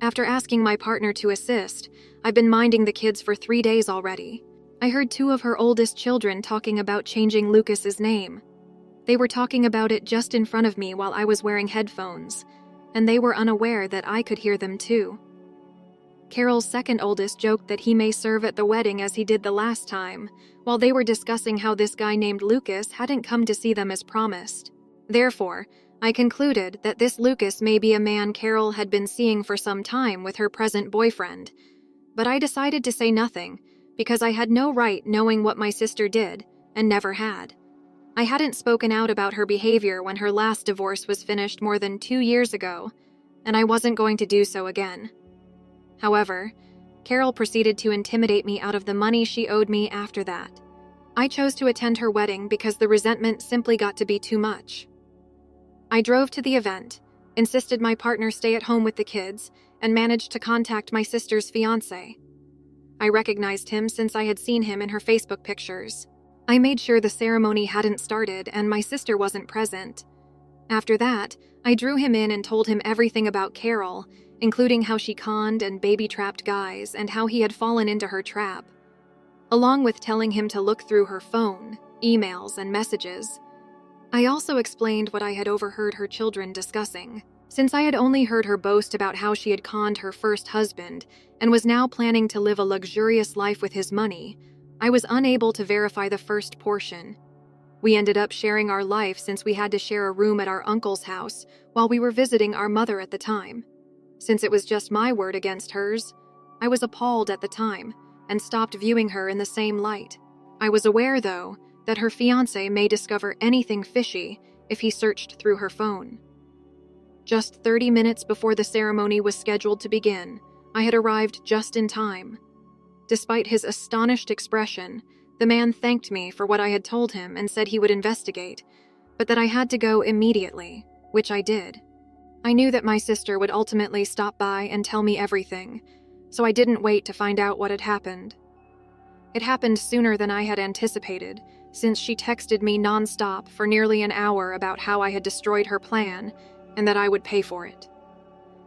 After asking my partner to assist, I've been minding the kids for 3 days already. I heard 2 of her oldest children talking about changing Lucas's name. They were talking about it just in front of me while I was wearing headphones, and they were unaware that I could hear them too. Carol's second oldest joked that he may serve at the wedding as he did the last time, while they were discussing how this guy named Lucas hadn't come to see them as promised. Therefore, I concluded that this Lucas may be a man Carol had been seeing for some time with her present boyfriend, but I decided to say nothing because I had no right knowing what my sister did and never had. I hadn't spoken out about her behavior when her last divorce was finished more than 2 years ago, and I wasn't going to do so again. However, Carol proceeded to intimidate me out of the money she owed me after that. I chose to attend her wedding because the resentment simply got to be too much. I drove to the event, insisted my partner stay at home with the kids, and managed to contact my sister's fiancé. I recognized him since I had seen him in her Facebook pictures. I made sure the ceremony hadn't started and my sister wasn't present. After that, I drew him in and told him everything about Carol, including how she conned and baby-trapped guys and how he had fallen into her trap, along with telling him to look through her phone, emails, and messages. I also explained what I had overheard her children discussing. Since I had only heard her boast about how she had conned her first husband and was now planning to live a luxurious life with his money, I was unable to verify the first portion. We ended up sharing our life since we had to share a room at our uncle's house while we were visiting our mother at the time. Since it was just my word against hers, I was appalled at the time and stopped viewing her in the same light. I was aware, though, that her fiancé may discover anything fishy if he searched through her phone. Just 30 minutes before the ceremony was scheduled to begin, I had arrived just in time. Despite his astonished expression, the man thanked me for what I had told him and said he would investigate, but that I had to go immediately, which I did. I knew that my sister would ultimately stop by and tell me everything, so I didn't wait to find out what had happened. It happened sooner than I had anticipated, since she texted me nonstop for nearly an hour about how I had destroyed her plan and that I would pay for it.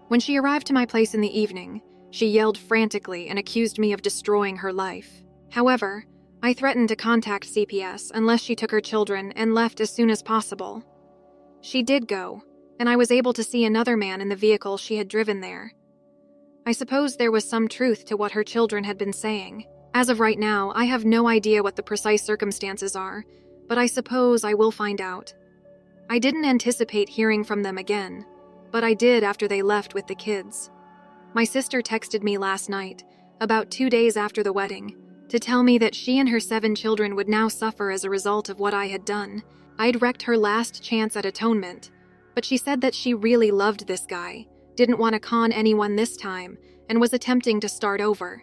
When she arrived to my place in the evening, she yelled frantically and accused me of destroying her life. However, I threatened to contact CPS unless she took her children and left as soon as possible. She did go, and I was able to see another man in the vehicle she had driven there. I suppose there was some truth to what her children had been saying. As of right now, I have no idea what the precise circumstances are, but I suppose I will find out. I didn't anticipate hearing from them again, but I did after they left with the kids. My sister texted me last night, about 2 days after the wedding, to tell me that she and her 7 children would now suffer as a result of what I had done. I'd wrecked her last chance at atonement, but she said that she really loved this guy, didn't want to con anyone this time, and was attempting to start over.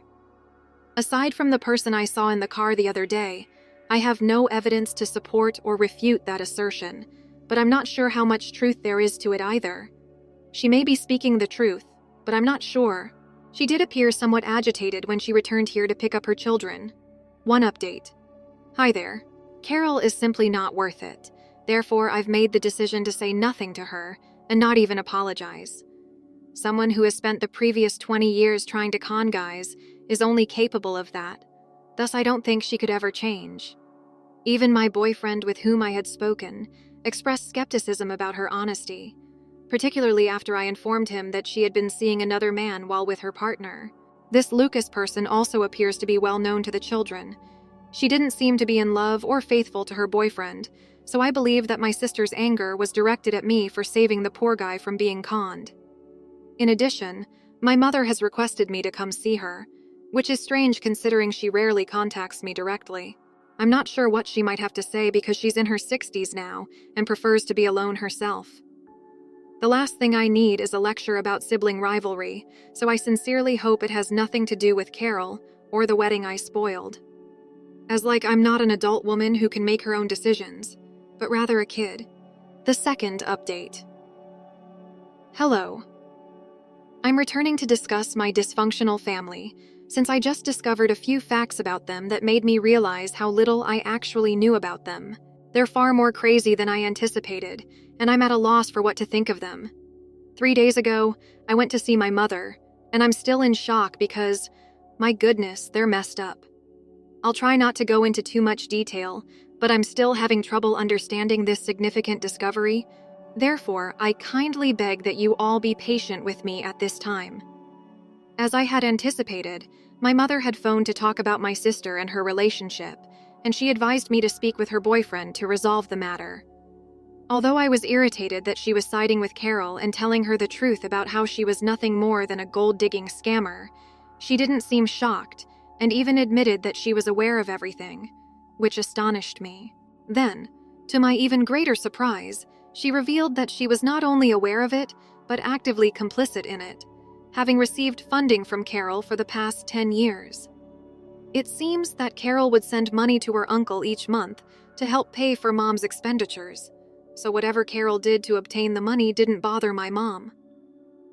Aside from the person I saw in the car the other day, I have no evidence to support or refute that assertion, but I'm not sure how much truth there is to it either. She may be speaking the truth, but I'm not sure. She did appear somewhat agitated when she returned here to pick up her children. One update. Hi there. Carol is simply not worth it. Therefore, I've made the decision to say nothing to her and not even apologize. Someone who has spent the previous 20 years trying to con guys is only capable of that. Thus, I don't think she could ever change. Even my boyfriend with whom I had spoken expressed skepticism about her honesty, particularly after I informed him that she had been seeing another man while with her partner. This Lucas person also appears to be well known to the children. She didn't seem to be in love or faithful to her boyfriend, so I believe that my sister's anger was directed at me for saving the poor guy from being conned. In addition, my mother has requested me to come see her, which is strange considering she rarely contacts me directly. I'm not sure what she might have to say because she's in her 60s now and prefers to be alone herself. The last thing I need is a lecture about sibling rivalry, so I sincerely hope it has nothing to do with Carol or the wedding I spoiled. As like I'm not an adult woman who can make her own decisions, but rather a kid. The second update. Hello. I'm returning to discuss my dysfunctional family, since I just discovered a few facts about them that made me realize how little I actually knew about them. They're far more crazy than I anticipated, and I'm at a loss for what to think of them. 3 days ago, I went to see my mother, and I'm still in shock because, my goodness, they're messed up. I'll try not to go into too much detail, but I'm still having trouble understanding this significant discovery. Therefore, I kindly beg that you all be patient with me at this time. As I had anticipated, my mother had phoned to talk about my sister and her relationship, and she advised me to speak with her boyfriend to resolve the matter. Although I was irritated that she was siding with Carol and telling her the truth about how she was nothing more than a gold-digging scammer, she didn't seem shocked and even admitted that she was aware of everything, which astonished me. Then, to my even greater surprise, she revealed that she was not only aware of it, but actively complicit in it, having received funding from Carol for the past 10 years. It seems that Carol would send money to her uncle each month to help pay for Mom's expenditures, so whatever Carol did to obtain the money didn't bother my mom.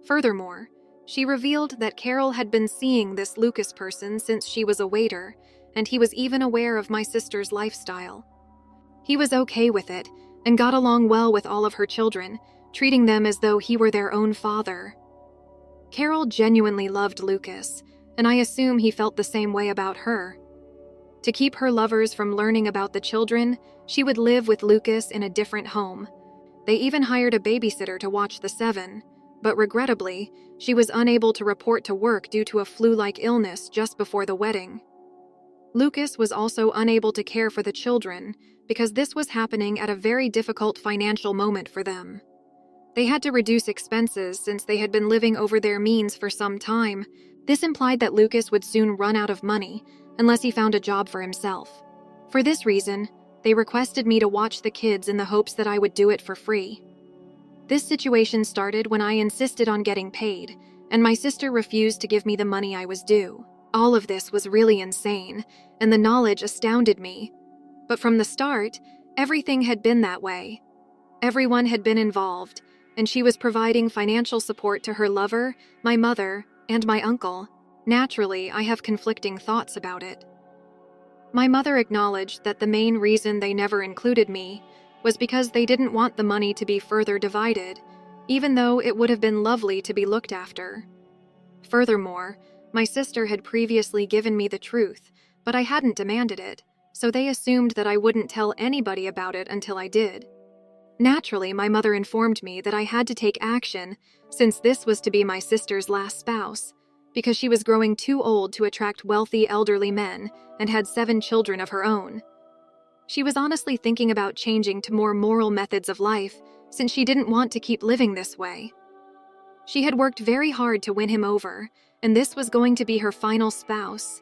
Furthermore, she revealed that Carol had been seeing this Lucas person since she was a waiter, and he was even aware of my sister's lifestyle. He was okay with it and got along well with all of her children, treating them as though he were their own father. Carol genuinely loved Lucas, and I assume he felt the same way about her. To keep her lovers from learning about the children, she would live with Lucas in a different home. They even hired a babysitter to watch the 7, but regrettably, she was unable to report to work due to a flu-like illness just before the wedding. Lucas was also unable to care for the children because this was happening at a very difficult financial moment for them. They had to reduce expenses since they had been living over their means for some time. This implied that Lucas would soon run out of money unless he found a job for himself. For this reason, they requested me to watch the kids in the hopes that I would do it for free. This situation started when I insisted on getting paid, and my sister refused to give me the money I was due. All of this was really insane, and the knowledge astounded me. But from the start, everything had been that way. Everyone had been involved, and she was providing financial support to her lover, my mother, and my uncle. Naturally, I have conflicting thoughts about it. My mother acknowledged that the main reason they never included me was because they didn't want the money to be further divided, even though it would have been lovely to be looked after. Furthermore, my sister had previously given me the truth, but I hadn't demanded it, so they assumed that I wouldn't tell anybody about it until I did. Naturally, my mother informed me that I had to take action since this was to be my sister's last spouse, because she was growing too old to attract wealthy elderly men and had 7 children of her own. She was honestly thinking about changing to more moral methods of life since she didn't want to keep living this way. She had worked very hard to win him over, and this was going to be her final spouse,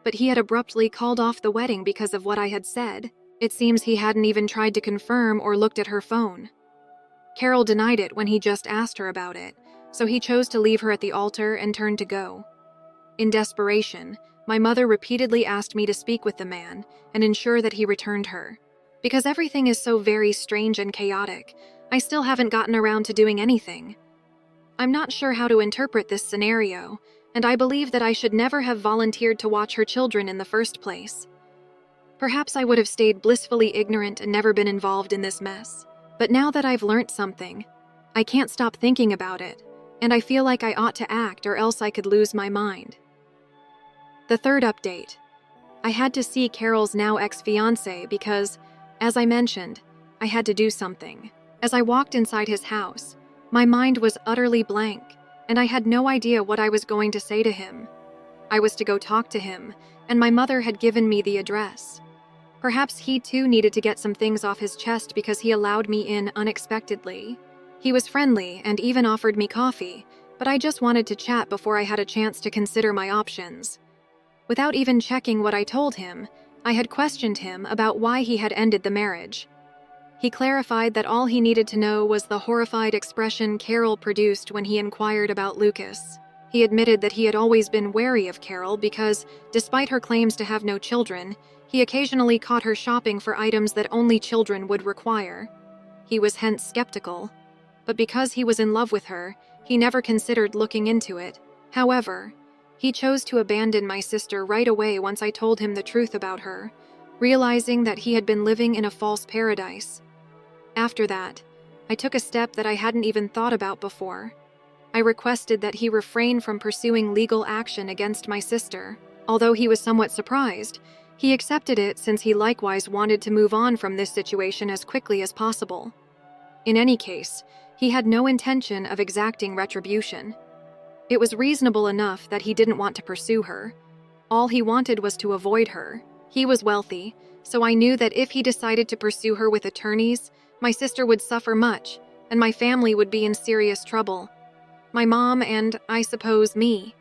but he had abruptly called off the wedding because of what I had said. It seems he hadn't even tried to confirm or looked at her phone. Carol denied it when he just asked her about it, so he chose to leave her at the altar and turned to go. In desperation, My mother repeatedly asked me to speak with the man and ensure that he returned her. Because everything is so very strange and chaotic, I still haven't gotten around to doing anything. I'm not sure how to interpret this scenario, and I believe that I should never have volunteered to watch her children in the first place. Perhaps I would have stayed blissfully ignorant and never been involved in this mess. But now that I've learnt something, I can't stop thinking about it, and I feel like I ought to act or else I could lose my mind. The third update. I had to see Carol's now ex-fiancé because, as I mentioned, I had to do something. As I walked inside his house, my mind was utterly blank, and I had no idea what I was going to say to him. I was to go talk to him, and my mother had given me the address. Perhaps he too needed to get some things off his chest because he allowed me in unexpectedly. He was friendly and even offered me coffee, but I just wanted to chat before I had a chance to consider my options. Without even checking what I told him, I had questioned him about why he had ended the marriage. He clarified that all he needed to know was the horrified expression Carol produced when he inquired about Lucas. He admitted that he had always been wary of Carol because, despite her claims to have no children, he occasionally caught her shopping for items that only children would require. He was hence skeptical, but because he was in love with her, he never considered looking into it. However, he chose to abandon my sister right away once I told him the truth about her, realizing that he had been living in a false paradise. After that, I took a step that I hadn't even thought about before. I requested that he refrain from pursuing legal action against my sister. Although he was somewhat surprised, he accepted it since he likewise wanted to move on from this situation as quickly as possible. In any case, he had no intention of exacting retribution. It was reasonable enough that he didn't want to pursue her. All he wanted was to avoid her. He was wealthy, so I knew that if he decided to pursue her with attorneys, my sister would suffer much, and my family would be in serious trouble. My mom and, I suppose, me.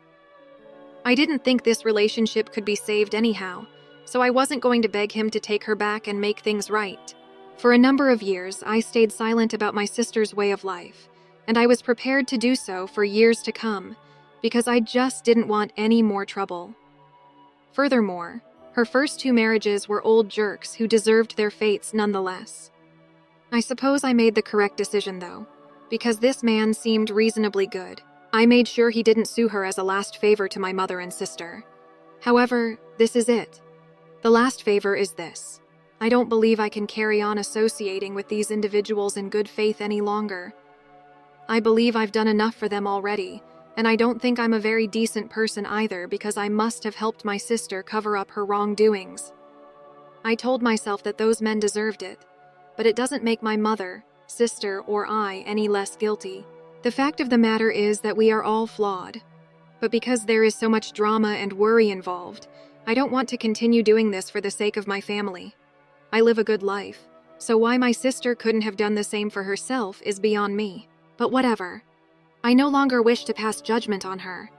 I didn't think this relationship could be saved anyhow, so I wasn't going to beg him to take her back and make things right. For a number of years, I stayed silent about my sister's way of life, and I was prepared to do so for years to come, because I just didn't want any more trouble. Furthermore, her first 2 marriages were old jerks who deserved their fates nonetheless. I suppose I made the correct decision, though, because this man seemed reasonably good. I made sure he didn't sue her as a last favor to my mother and sister. However, this is it. The last favor is this. I don't believe I can carry on associating with these individuals in good faith any longer. I believe I've done enough for them already, and I don't think I'm a very decent person either because I must have helped my sister cover up her wrongdoings. I told myself that those men deserved it, but it doesn't make my mother, sister, or I any less guilty. The fact of the matter is that we are all flawed. But because there is so much drama and worry involved, I don't want to continue doing this for the sake of my family. I live a good life, so why my sister couldn't have done the same for herself is beyond me. But whatever. I no longer wish to pass judgment on her.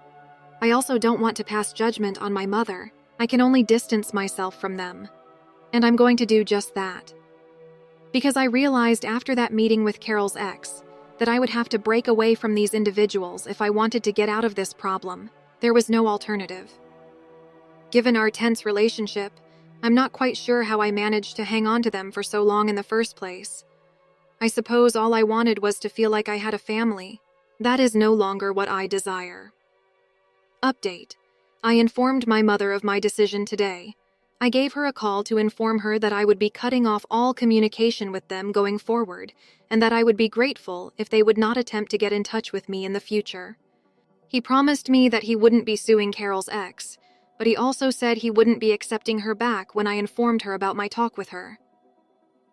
I also don't want to pass judgment on my mother. I can only distance myself from them. And I'm going to do just that. Because I realized after that meeting with Carol's ex that I would have to break away from these individuals if I wanted to get out of this problem. There was no alternative. Given our tense relationship, I'm not quite sure how I managed to hang on to them for so long in the first place. I suppose all I wanted was to feel like I had a family. That is no longer what I desire. Update. I informed my mother of my decision today. I gave her a call to inform her that I would be cutting off all communication with them going forward, and that I would be grateful if they would not attempt to get in touch with me in the future. He promised me that he wouldn't be suing Carol's ex, but he also said he wouldn't be accepting her back when I informed her about my talk with her.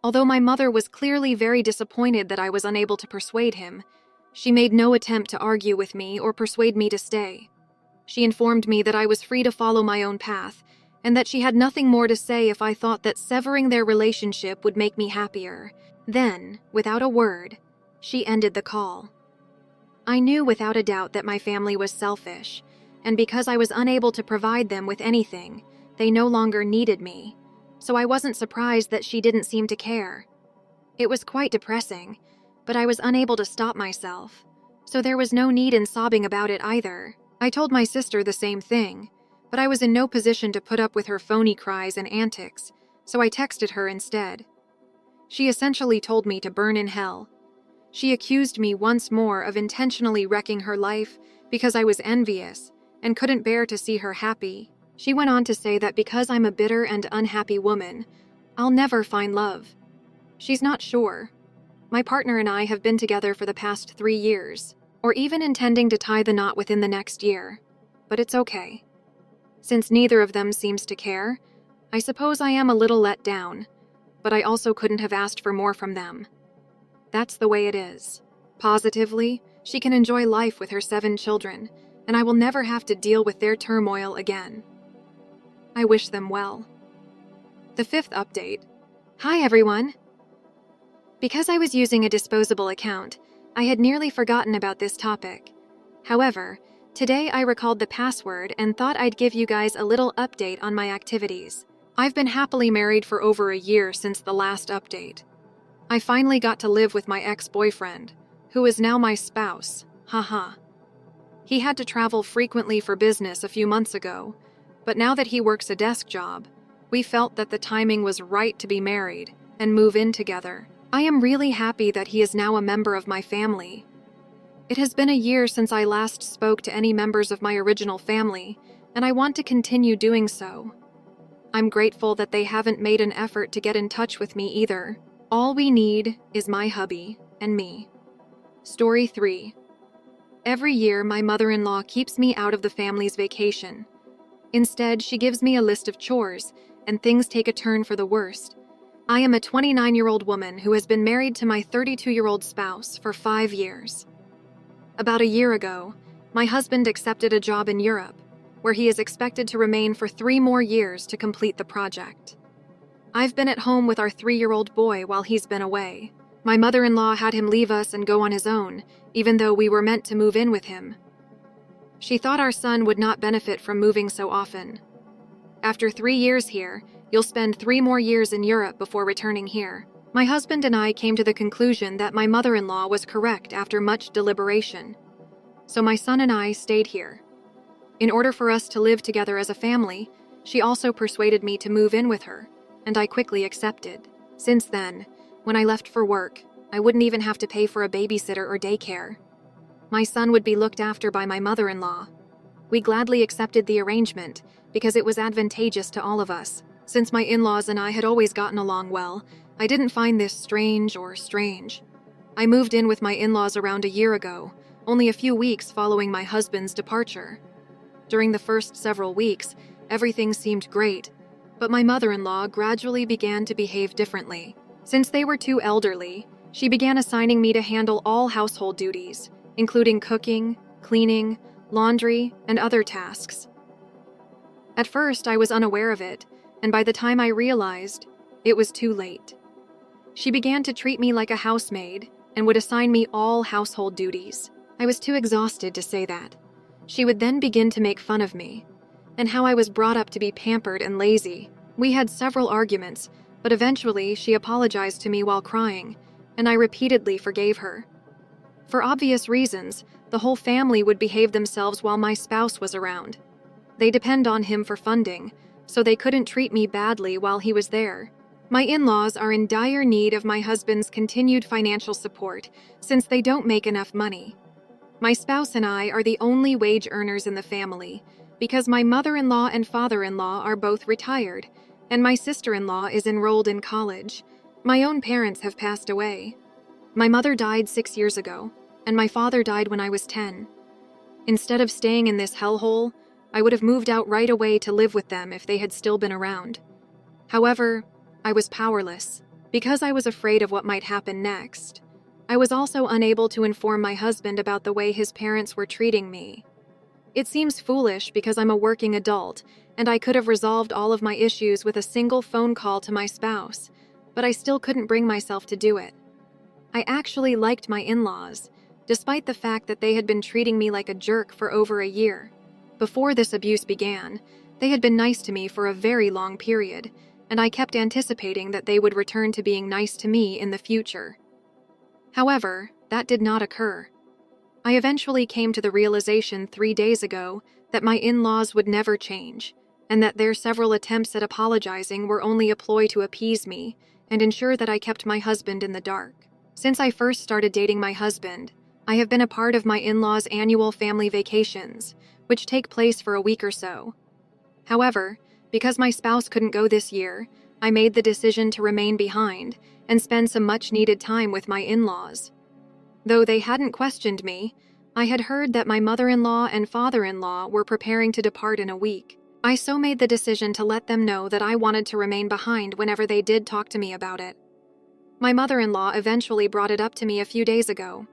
Although my mother was clearly very disappointed that I was unable to persuade him, she made no attempt to argue with me or persuade me to stay. She informed me that I was free to follow my own path, and that she had nothing more to say if I thought that severing their relationship would make me happier. Then, without a word, she ended the call. I knew without a doubt that my family was selfish, and because I was unable to provide them with anything, they no longer needed me, so I wasn't surprised that she didn't seem to care. It was quite depressing, but I was unable to stop myself, so there was no need in sobbing about it either. I told my sister the same thing, but I was in no position to put up with her phony cries and antics, so I texted her instead. She essentially told me to burn in hell. She accused me once more of intentionally wrecking her life because I was envious and couldn't bear to see her happy. She went on to say that because I'm a bitter and unhappy woman, I'll never find love. She's not sure. My partner and I have been together for the past 3 years, or even intending to tie the knot within the next year. But it's okay. Since neither of them seems to care, I suppose I am a little let down, but I also couldn't have asked for more from them. That's the way it is. Positively, she can enjoy life with her 7 children, and I will never have to deal with their turmoil again. I wish them well. The 5th update. Hi everyone! Because I was using a disposable account, I had nearly forgotten about this topic. However, today I recalled the password and thought I'd give you guys a little update on my activities. I've been happily married for over a year since the last update. I finally got to live with my ex-boyfriend, who is now my spouse, haha. He had to travel frequently for business a few months ago, but now that he works a desk job, we felt that the timing was right to be married and move in together. I am really happy that he is now a member of my family. It has been a year since I last spoke to any members of my original family, and I want to continue doing so. I'm grateful that they haven't made an effort to get in touch with me either. All we need is my hubby and me. Story 3. Every year, my mother-in-law keeps me out of the family's vacation. Instead, she gives me a list of chores, and things take a turn for the worst. I am a 29-year-old woman who has been married to my 32-year-old spouse for 5 years. About a year ago, my husband accepted a job in Europe, where he is expected to remain for 3 more years to complete the project. I've been at home with our 3-year-old boy while he's been away. My mother-in-law had him leave us and go on his own, even though we were meant to move in with him. She thought our son would not benefit from moving so often. After 3 years here, you'll spend 3 more years in Europe before returning here. My husband and I came to the conclusion that my mother-in-law was correct after much deliberation. So my son and I stayed here. In order for us to live together as a family, she also persuaded me to move in with her, and I quickly accepted. Since then, when I left for work, I wouldn't even have to pay for a babysitter or daycare. My son would be looked after by my mother-in-law. We gladly accepted the arrangement because it was advantageous to all of us. Since my in-laws and I had always gotten along well, I didn't find this strange. I moved in with my in-laws around a year ago, only a few weeks following my husband's departure. During the first several weeks, everything seemed great, but my mother-in-law gradually began to behave differently. Since they were too elderly, she began assigning me to handle all household duties, including cooking, cleaning, laundry, and other tasks. At first, I was unaware of it, and by the time I realized, it was too late. She began to treat me like a housemaid and would assign me all household duties. I was too exhausted to say that. She would then begin to make fun of me, and how I was brought up to be pampered and lazy. We had several arguments, but eventually she apologized to me while crying, and I repeatedly forgave her. For obvious reasons, the whole family would behave themselves while my spouse was around. They depend on him for funding, so they couldn't treat me badly while he was there. My in-laws are in dire need of my husband's continued financial support, since they don't make enough money. My spouse and I are the only wage earners in the family, because my mother-in-law and father-in-law are both retired, and my sister-in-law is enrolled in college. My own parents have passed away. My mother died 6 years ago, and my father died when I was 10. Instead of staying in this hellhole, I would have moved out right away to live with them if they had still been around. However, I was powerless, because I was afraid of what might happen next. I was also unable to inform my husband about the way his parents were treating me. It seems foolish because I'm a working adult, and I could have resolved all of my issues with a single phone call to my spouse, but I still couldn't bring myself to do it. I actually liked my in-laws, despite the fact that they had been treating me like a jerk for over a year. Before this abuse began, they had been nice to me for a very long period, and I kept anticipating that they would return to being nice to me in the future. However, that did not occur. I eventually came to the realization 3 days ago that my in-laws would never change, and that their several attempts at apologizing were only a ploy to appease me and ensure that I kept my husband in the dark. Since I first started dating my husband, I have been a part of my in-laws' annual family vacations, which take place for a week or so. However, because my spouse couldn't go this year, I made the decision to remain behind and spend some much-needed time with my in-laws. Though they hadn't questioned me, I had heard that my mother-in-law and father-in-law were preparing to depart in a week. I so made the decision to let them know that I wanted to remain behind whenever they did talk to me about it. My mother-in-law eventually brought it up to me a few days ago.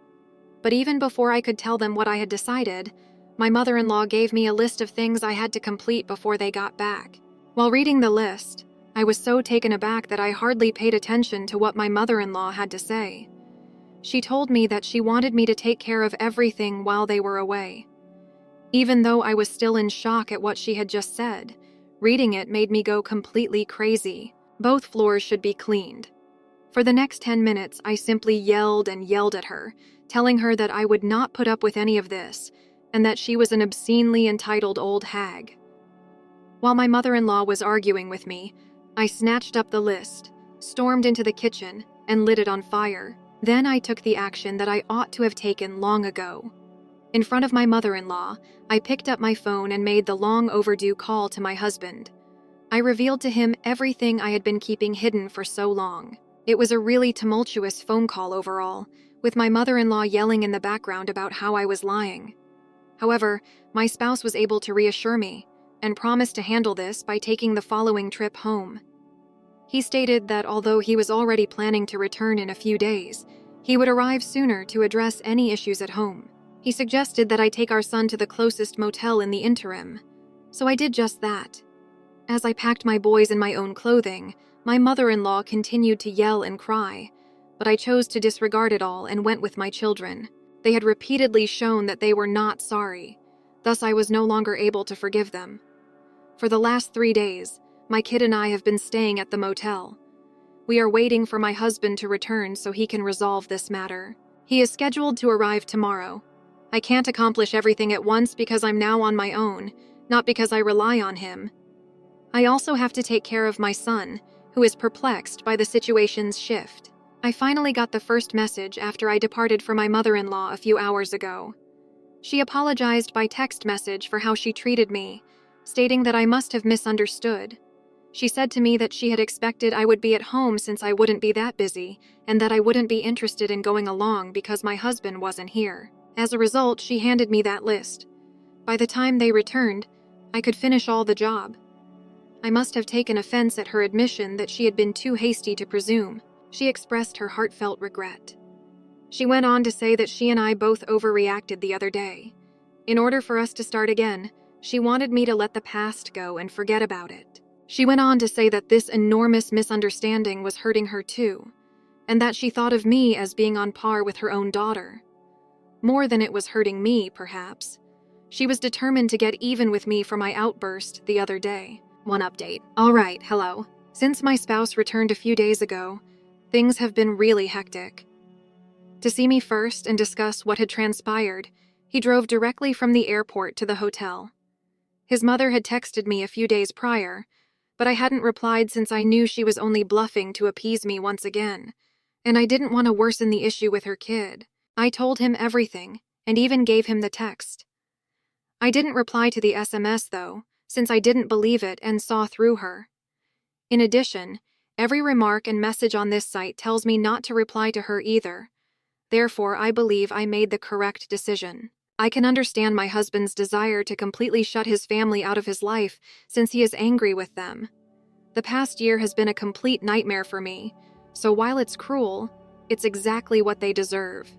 But even before I could tell them what I had decided, my mother-in-law gave me a list of things I had to complete before they got back. While reading the list, I was so taken aback that I hardly paid attention to what my mother-in-law had to say. She told me that she wanted me to take care of everything while they were away. Even though I was still in shock at what she had just said, reading it made me go completely crazy. Both floors should be cleaned. For the next 10 minutes, I simply yelled and yelled at her, telling her that I would not put up with any of this, and that she was an obscenely entitled old hag. While my mother-in-law was arguing with me, I snatched up the list, stormed into the kitchen, and lit it on fire. Then I took the action that I ought to have taken long ago. In front of my mother-in-law, I picked up my phone and made the long-overdue call to my husband. I revealed to him everything I had been keeping hidden for so long. It was a really tumultuous phone call overall, with my mother-in-law yelling in the background about how I was lying. However, my spouse was able to reassure me and promised to handle this by taking the following trip home. He stated that although he was already planning to return in a few days, he would arrive sooner to address any issues at home. He suggested that I take our son to the closest motel in the interim, so I did just that. As I packed my boys in my own clothing, my mother-in-law continued to yell and cry, but I chose to disregard it all and went with my children. They had repeatedly shown that they were not sorry, thus I was no longer able to forgive them. For the last 3 days, my kid and I have been staying at the motel. We are waiting for my husband to return so he can resolve this matter. He is scheduled to arrive tomorrow. I can't accomplish everything at once because I'm now on my own, not because I rely on him. I also have to take care of my son, who is perplexed by the situation's shift. I finally got the first message after I departed for my mother-in-law a few hours ago. She apologized by text message for how she treated me, stating that I must have misunderstood. She said to me that she had expected I would be at home since I wouldn't be that busy, and that I wouldn't be interested in going along because my husband wasn't here. As a result, she handed me that list. By the time they returned, I could finish all the job. I must have taken offense at her admission that she had been too hasty to presume. She expressed her heartfelt regret. She went on to say that she and I both overreacted the other day. In order for us to start again, she wanted me to let the past go and forget about it. She went on to say that this enormous misunderstanding was hurting her too, and that she thought of me as being on par with her own daughter. More than it was hurting me, perhaps. She was determined to get even with me for my outburst the other day. One update. All right, hello. Since my spouse returned a few days ago, things have been really hectic. To see me first and discuss what had transpired, he drove directly from the airport to the hotel. His mother had texted me a few days prior, but I hadn't replied since I knew she was only bluffing to appease me once again, and I didn't want to worsen the issue with her kid. I told him everything, and even gave him the text. I didn't reply to the SMS, though, since I didn't believe it and saw through her. In addition, every remark and message on this site tells me not to reply to her either. Therefore, I believe I made the correct decision. I can understand my husband's desire to completely shut his family out of his life since he is angry with them. The past year has been a complete nightmare for me, so while it's cruel, it's exactly what they deserve.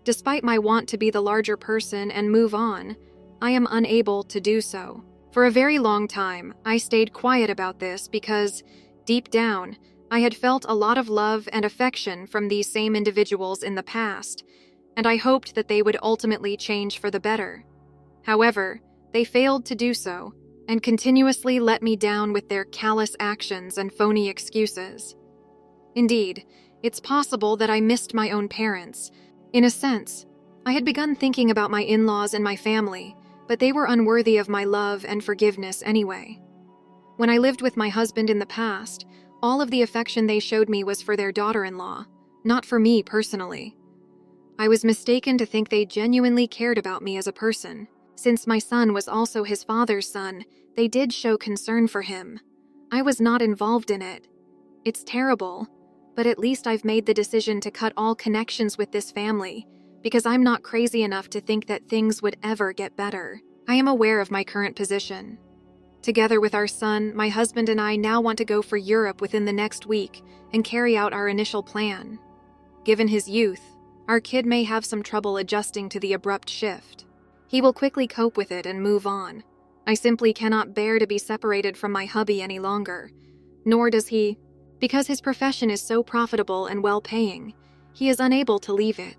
Despite my want to be the larger person and move on, I am unable to do so. For a very long time, I stayed quiet about this because, deep down, I had felt a lot of love and affection from these same individuals in the past, and I hoped that they would ultimately change for the better. However, they failed to do so, and continuously let me down with their callous actions and phony excuses. Indeed, it's possible that I missed my own parents. In a sense, I had begun thinking about my in-laws and my family, but they were unworthy of my love and forgiveness anyway. When I lived with my husband in the past, all of the affection they showed me was for their daughter-in-law, not for me personally. I was mistaken to think they genuinely cared about me as a person. Since my son was also his father's son, they did show concern for him. I was not involved in it. It's terrible, but at least I've made the decision to cut all connections with this family, because I'm not crazy enough to think that things would ever get better. I am aware of my current position. Together with our son, my husband and I now want to go for Europe within the next week and carry out our initial plan. Given his youth, our kid may have some trouble adjusting to the abrupt shift. He will quickly cope with it and move on. I simply cannot bear to be separated from my hubby any longer, nor does he. Because his profession is so profitable and well-paying, he is unable to leave it.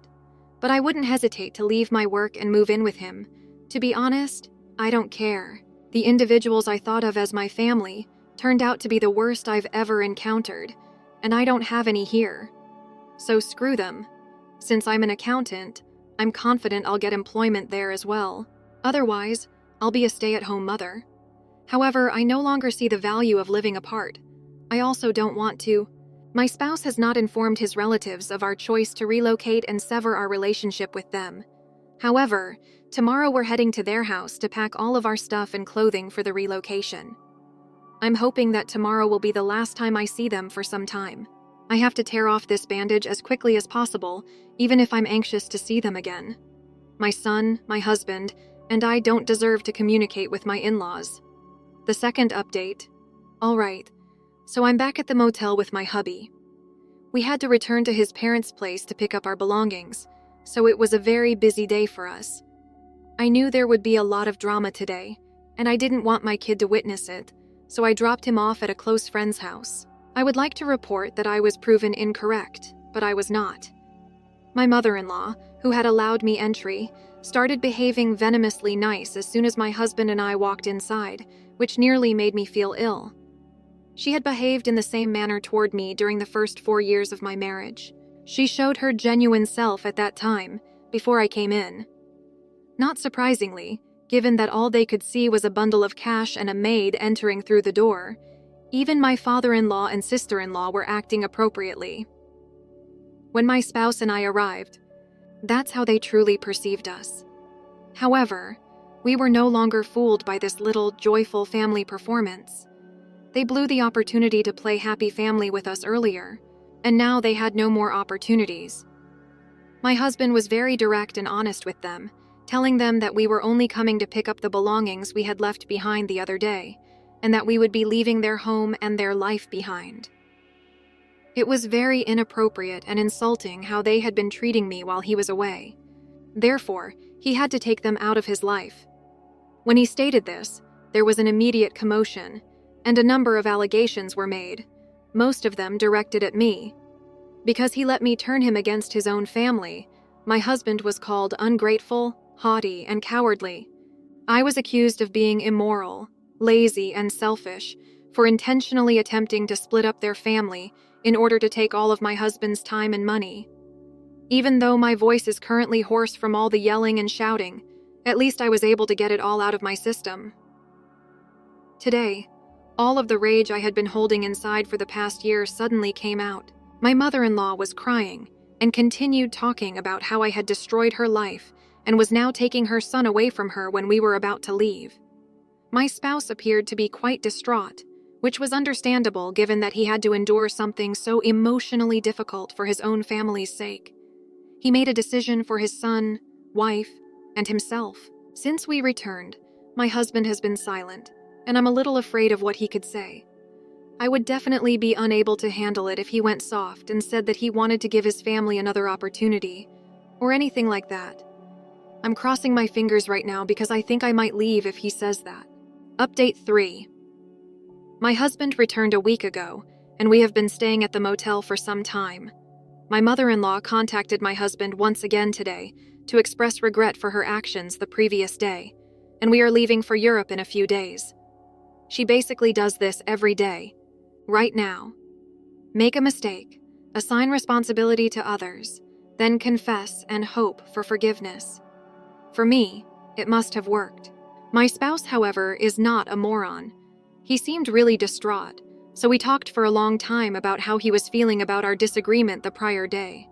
But I wouldn't hesitate to leave my work and move in with him. To be honest, I don't care. The individuals I thought of as my family turned out to be the worst I've ever encountered, and I don't have any here. So screw them. Since I'm an accountant, I'm confident I'll get employment there as well. Otherwise, I'll be a stay-at-home mother. However, I no longer see the value of living apart. I also don't want to. My spouse has not informed his relatives of our choice to relocate and sever our relationship with them. However, tomorrow we're heading to their house to pack all of our stuff and clothing for the relocation. I'm hoping that tomorrow will be the last time I see them for some time. I have to tear off this bandage as quickly as possible, even if I'm anxious to see them again. My son, my husband, and I don't deserve to communicate with my in-laws. The second update. All right, so I'm back at the motel with my hubby. We had to return to his parents' place to pick up our belongings, so it was a very busy day for us. I knew there would be a lot of drama today, and I didn't want my kid to witness it, so I dropped him off at a close friend's house. I would like to report that I was proven incorrect, but I was not. My mother-in-law, who had allowed me entry, started behaving venomously nice as soon as my husband and I walked inside, which nearly made me feel ill. She had behaved in the same manner toward me during the first 4 years of my marriage. She showed her genuine self at that time, before I came in. Not surprisingly, given that all they could see was a bundle of cash and a maid entering through the door, even my father-in-law and sister-in-law were acting appropriately. When my spouse and I arrived, that's how they truly perceived us. However, we were no longer fooled by this little, joyful family performance. They blew the opportunity to play happy family with us earlier, and now they had no more opportunities. My husband was very direct and honest with them, telling them that we were only coming to pick up the belongings we had left behind the other day, and that we would be leaving their home and their life behind. It was very inappropriate and insulting how they had been treating me while he was away. Therefore, he had to take them out of his life. When he stated this, there was an immediate commotion, and a number of allegations were made, most of them directed at me. Because he let me turn him against his own family, my husband was called ungrateful, haughty, and cowardly. I was accused of being immoral, lazy, and selfish for intentionally attempting to split up their family in order to take all of my husband's time and money. Even though my voice is currently hoarse from all the yelling and shouting, at least I was able to get it all out of my system. Today, all of the rage I had been holding inside for the past year suddenly came out. My mother-in-law was crying and continued talking about how I had destroyed her life and was now taking her son away from her when we were about to leave. My spouse appeared to be quite distraught, which was understandable given that he had to endure something so emotionally difficult for his own family's sake. He made a decision for his son, wife, and himself. Since we returned, my husband has been silent, and I'm a little afraid of what he could say. I would definitely be unable to handle it if he went soft and said that he wanted to give his family another opportunity, or anything like that. I'm crossing my fingers right now because I think I might leave if he says that. Update 3. My husband returned a week ago, and we have been staying at the motel for some time. My mother-in-law contacted my husband once again today to express regret for her actions the previous day, and we are leaving for Europe in a few days. She basically does this every day, right now. Make a mistake, assign responsibility to others, then confess and hope for forgiveness. For me, it must have worked. My spouse, however, is not a moron. He seemed really distraught, so we talked for a long time about how he was feeling about our disagreement the prior day.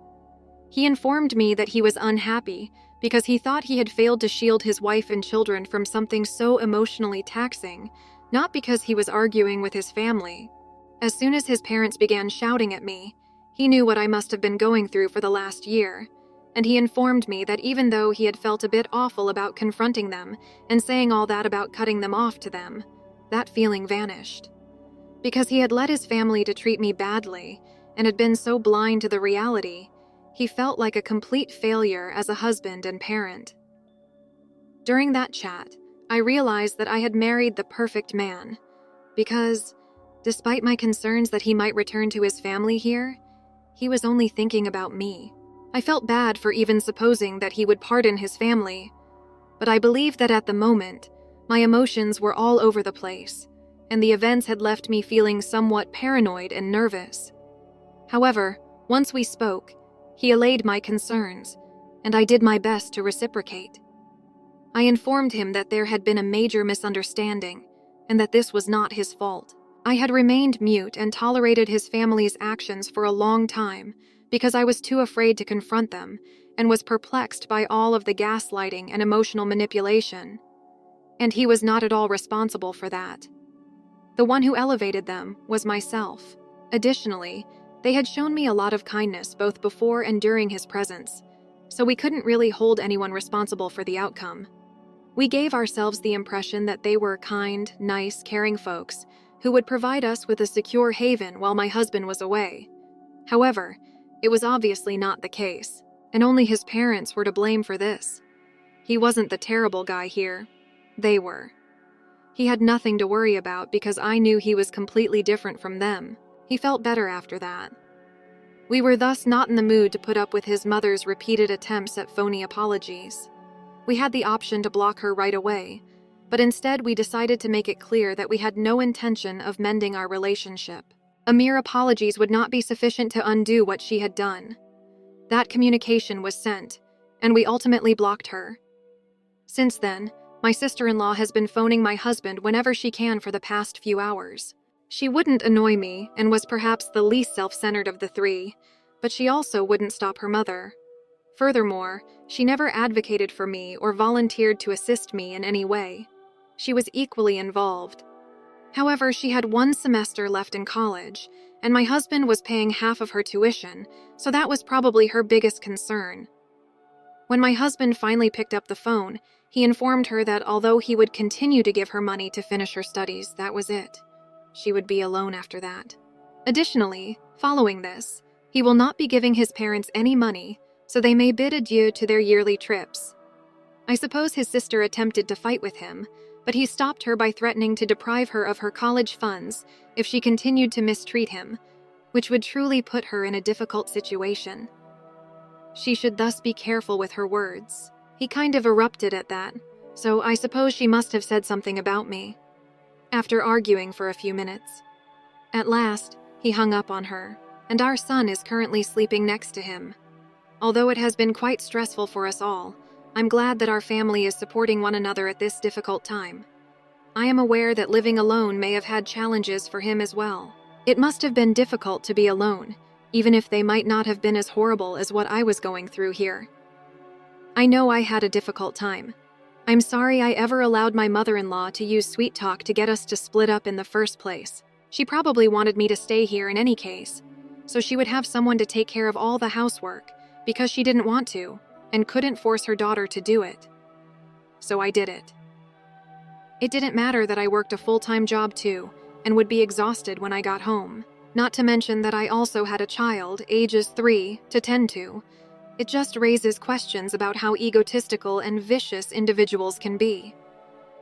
He informed me that he was unhappy because he thought he had failed to shield his wife and children from something so emotionally taxing, not because he was arguing with his family. As soon as his parents began shouting at me, he knew what I must have been going through for the last year, and he informed me that even though he had felt a bit awful about confronting them and saying all that about cutting them off to them, that feeling vanished. Because he had led his family to treat me badly and had been so blind to the reality, he felt like a complete failure as a husband and parent. During that chat, I realized that I had married the perfect man, because, despite my concerns that he might return to his family here, he was only thinking about me. I felt bad for even supposing that he would pardon his family, but I believe that at the moment, my emotions were all over the place, and the events had left me feeling somewhat paranoid and nervous. However, once we spoke, he allayed my concerns, and I did my best to reciprocate. I informed him that there had been a major misunderstanding, and that this was not his fault. I had remained mute and tolerated his family's actions for a long time because I was too afraid to confront them and was perplexed by all of the gaslighting and emotional manipulation. And he was not at all responsible for that. The one who elevated them was myself. Additionally, they had shown me a lot of kindness both before and during his presence, so we couldn't really hold anyone responsible for the outcome. We gave ourselves the impression that they were kind, nice, caring folks who would provide us with a secure haven while my husband was away. However, it was obviously not the case, and only his parents were to blame for this. He wasn't the terrible guy here. They were. He had nothing to worry about because I knew he was completely different from them. He felt better after that. We were thus not in the mood to put up with his mother's repeated attempts at phony apologies. We had the option to block her right away, but instead we decided to make it clear that we had no intention of mending our relationship. A mere apologies would not be sufficient to undo what she had done. That communication was sent, and we ultimately blocked her. Since then, my sister-in-law has been phoning my husband whenever she can for the past few hours. She wouldn't annoy me and was perhaps the least self-centered of the three, but she also wouldn't stop her mother. Furthermore, she never advocated for me or volunteered to assist me in any way. She was equally involved. However, she had one semester left in college, and my husband was paying half of her tuition, so that was probably her biggest concern. When my husband finally picked up the phone, he informed her that although he would continue to give her money to finish her studies, that was it. She would be alone after that. Additionally, following this, he will not be giving his parents any money, so they may bid adieu to their yearly trips. I suppose his sister attempted to fight with him, but he stopped her by threatening to deprive her of her college funds if she continued to mistreat him, which would truly put her in a difficult situation. She should thus be careful with her words. He kind of erupted at that, so I suppose she must have said something about me. After arguing for a few minutes. At last, he hung up on her, and our son is currently sleeping next to him. Although it has been quite stressful for us all, I'm glad that our family is supporting one another at this difficult time. I am aware that living alone may have had challenges for him as well. It must have been difficult to be alone, even if they might not have been as horrible as what I was going through here. I know I had a difficult time. I'm sorry I ever allowed my mother-in-law to use sweet talk to get us to split up in the first place. She probably wanted me to stay here in any case, so she would have someone to take care of all the housework because she didn't want to and couldn't force her daughter to do it. So I did it. It didn't matter that I worked a full-time job too and would be exhausted when I got home, not to mention that I also had a child, ages 3 to tend to. It just raises questions about how egotistical and vicious individuals can be.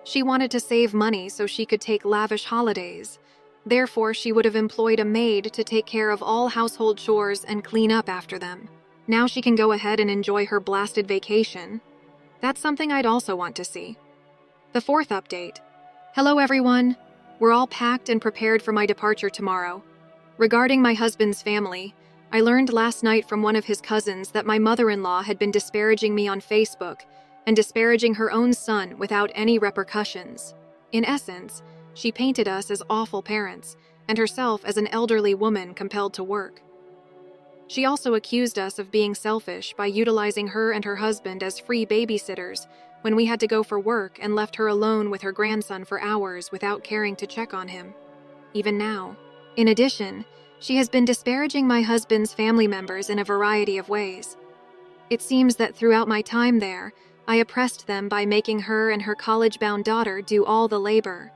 She wanted to save money so she could take lavish holidays. Therefore, she would have employed a maid to take care of all household chores and clean up after them. Now she can go ahead and enjoy her blasted vacation. That's something I'd also want to see. The fourth update. Hello everyone. We're all packed and prepared for my departure tomorrow. Regarding my husband's family, I learned last night from one of his cousins that my mother-in-law had been disparaging me on Facebook and disparaging her own son without any repercussions. In essence, she painted us as awful parents, and herself as an elderly woman compelled to work. She also accused us of being selfish by utilizing her and her husband as free babysitters when we had to go for work, and left her alone with her grandson for hours without caring to check on him, even now. In addition, she has been disparaging my husband's family members in a variety of ways. It seems that throughout my time there, I oppressed them by making her and her college-bound daughter do all the labor.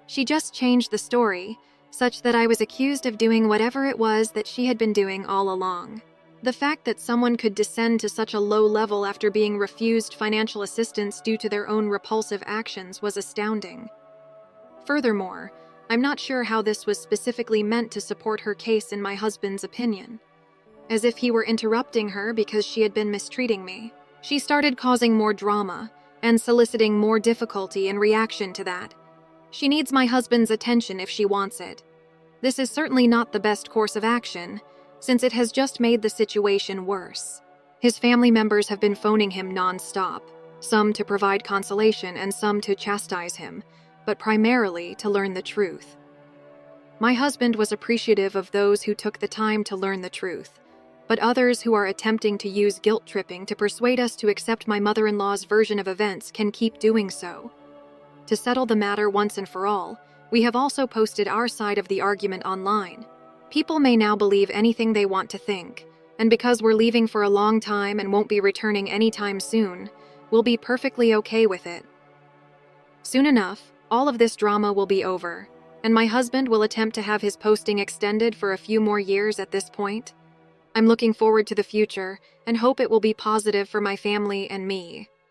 She just changed the story, such that I was accused of doing whatever it was that she had been doing all along. The fact that someone could descend to such a low level after being refused financial assistance due to their own repulsive actions was astounding. Furthermore, I'm not sure how this was specifically meant to support her case in my husband's opinion. As if he were interrupting her because she had been mistreating me. She started causing more drama and soliciting more difficulty in reaction to that. She needs my husband's attention if she wants it. This is certainly not the best course of action, since it has just made the situation worse. His family members have been phoning him non-stop, some to provide consolation and some to chastise him, but primarily to learn the truth. My husband was appreciative of those who took the time to learn the truth, but others who are attempting to use guilt-tripping to persuade us to accept my mother-in-law's version of events can keep doing so. To settle the matter once and for all, we have also posted our side of the argument online. People may now believe anything they want to think, and because we're leaving for a long time and won't be returning anytime soon, we'll be perfectly okay with it. Soon enough, all of this drama will be over, and my husband will attempt to have his posting extended for a few more years at this point. I'm looking forward to the future and hope it will be positive for my family and me.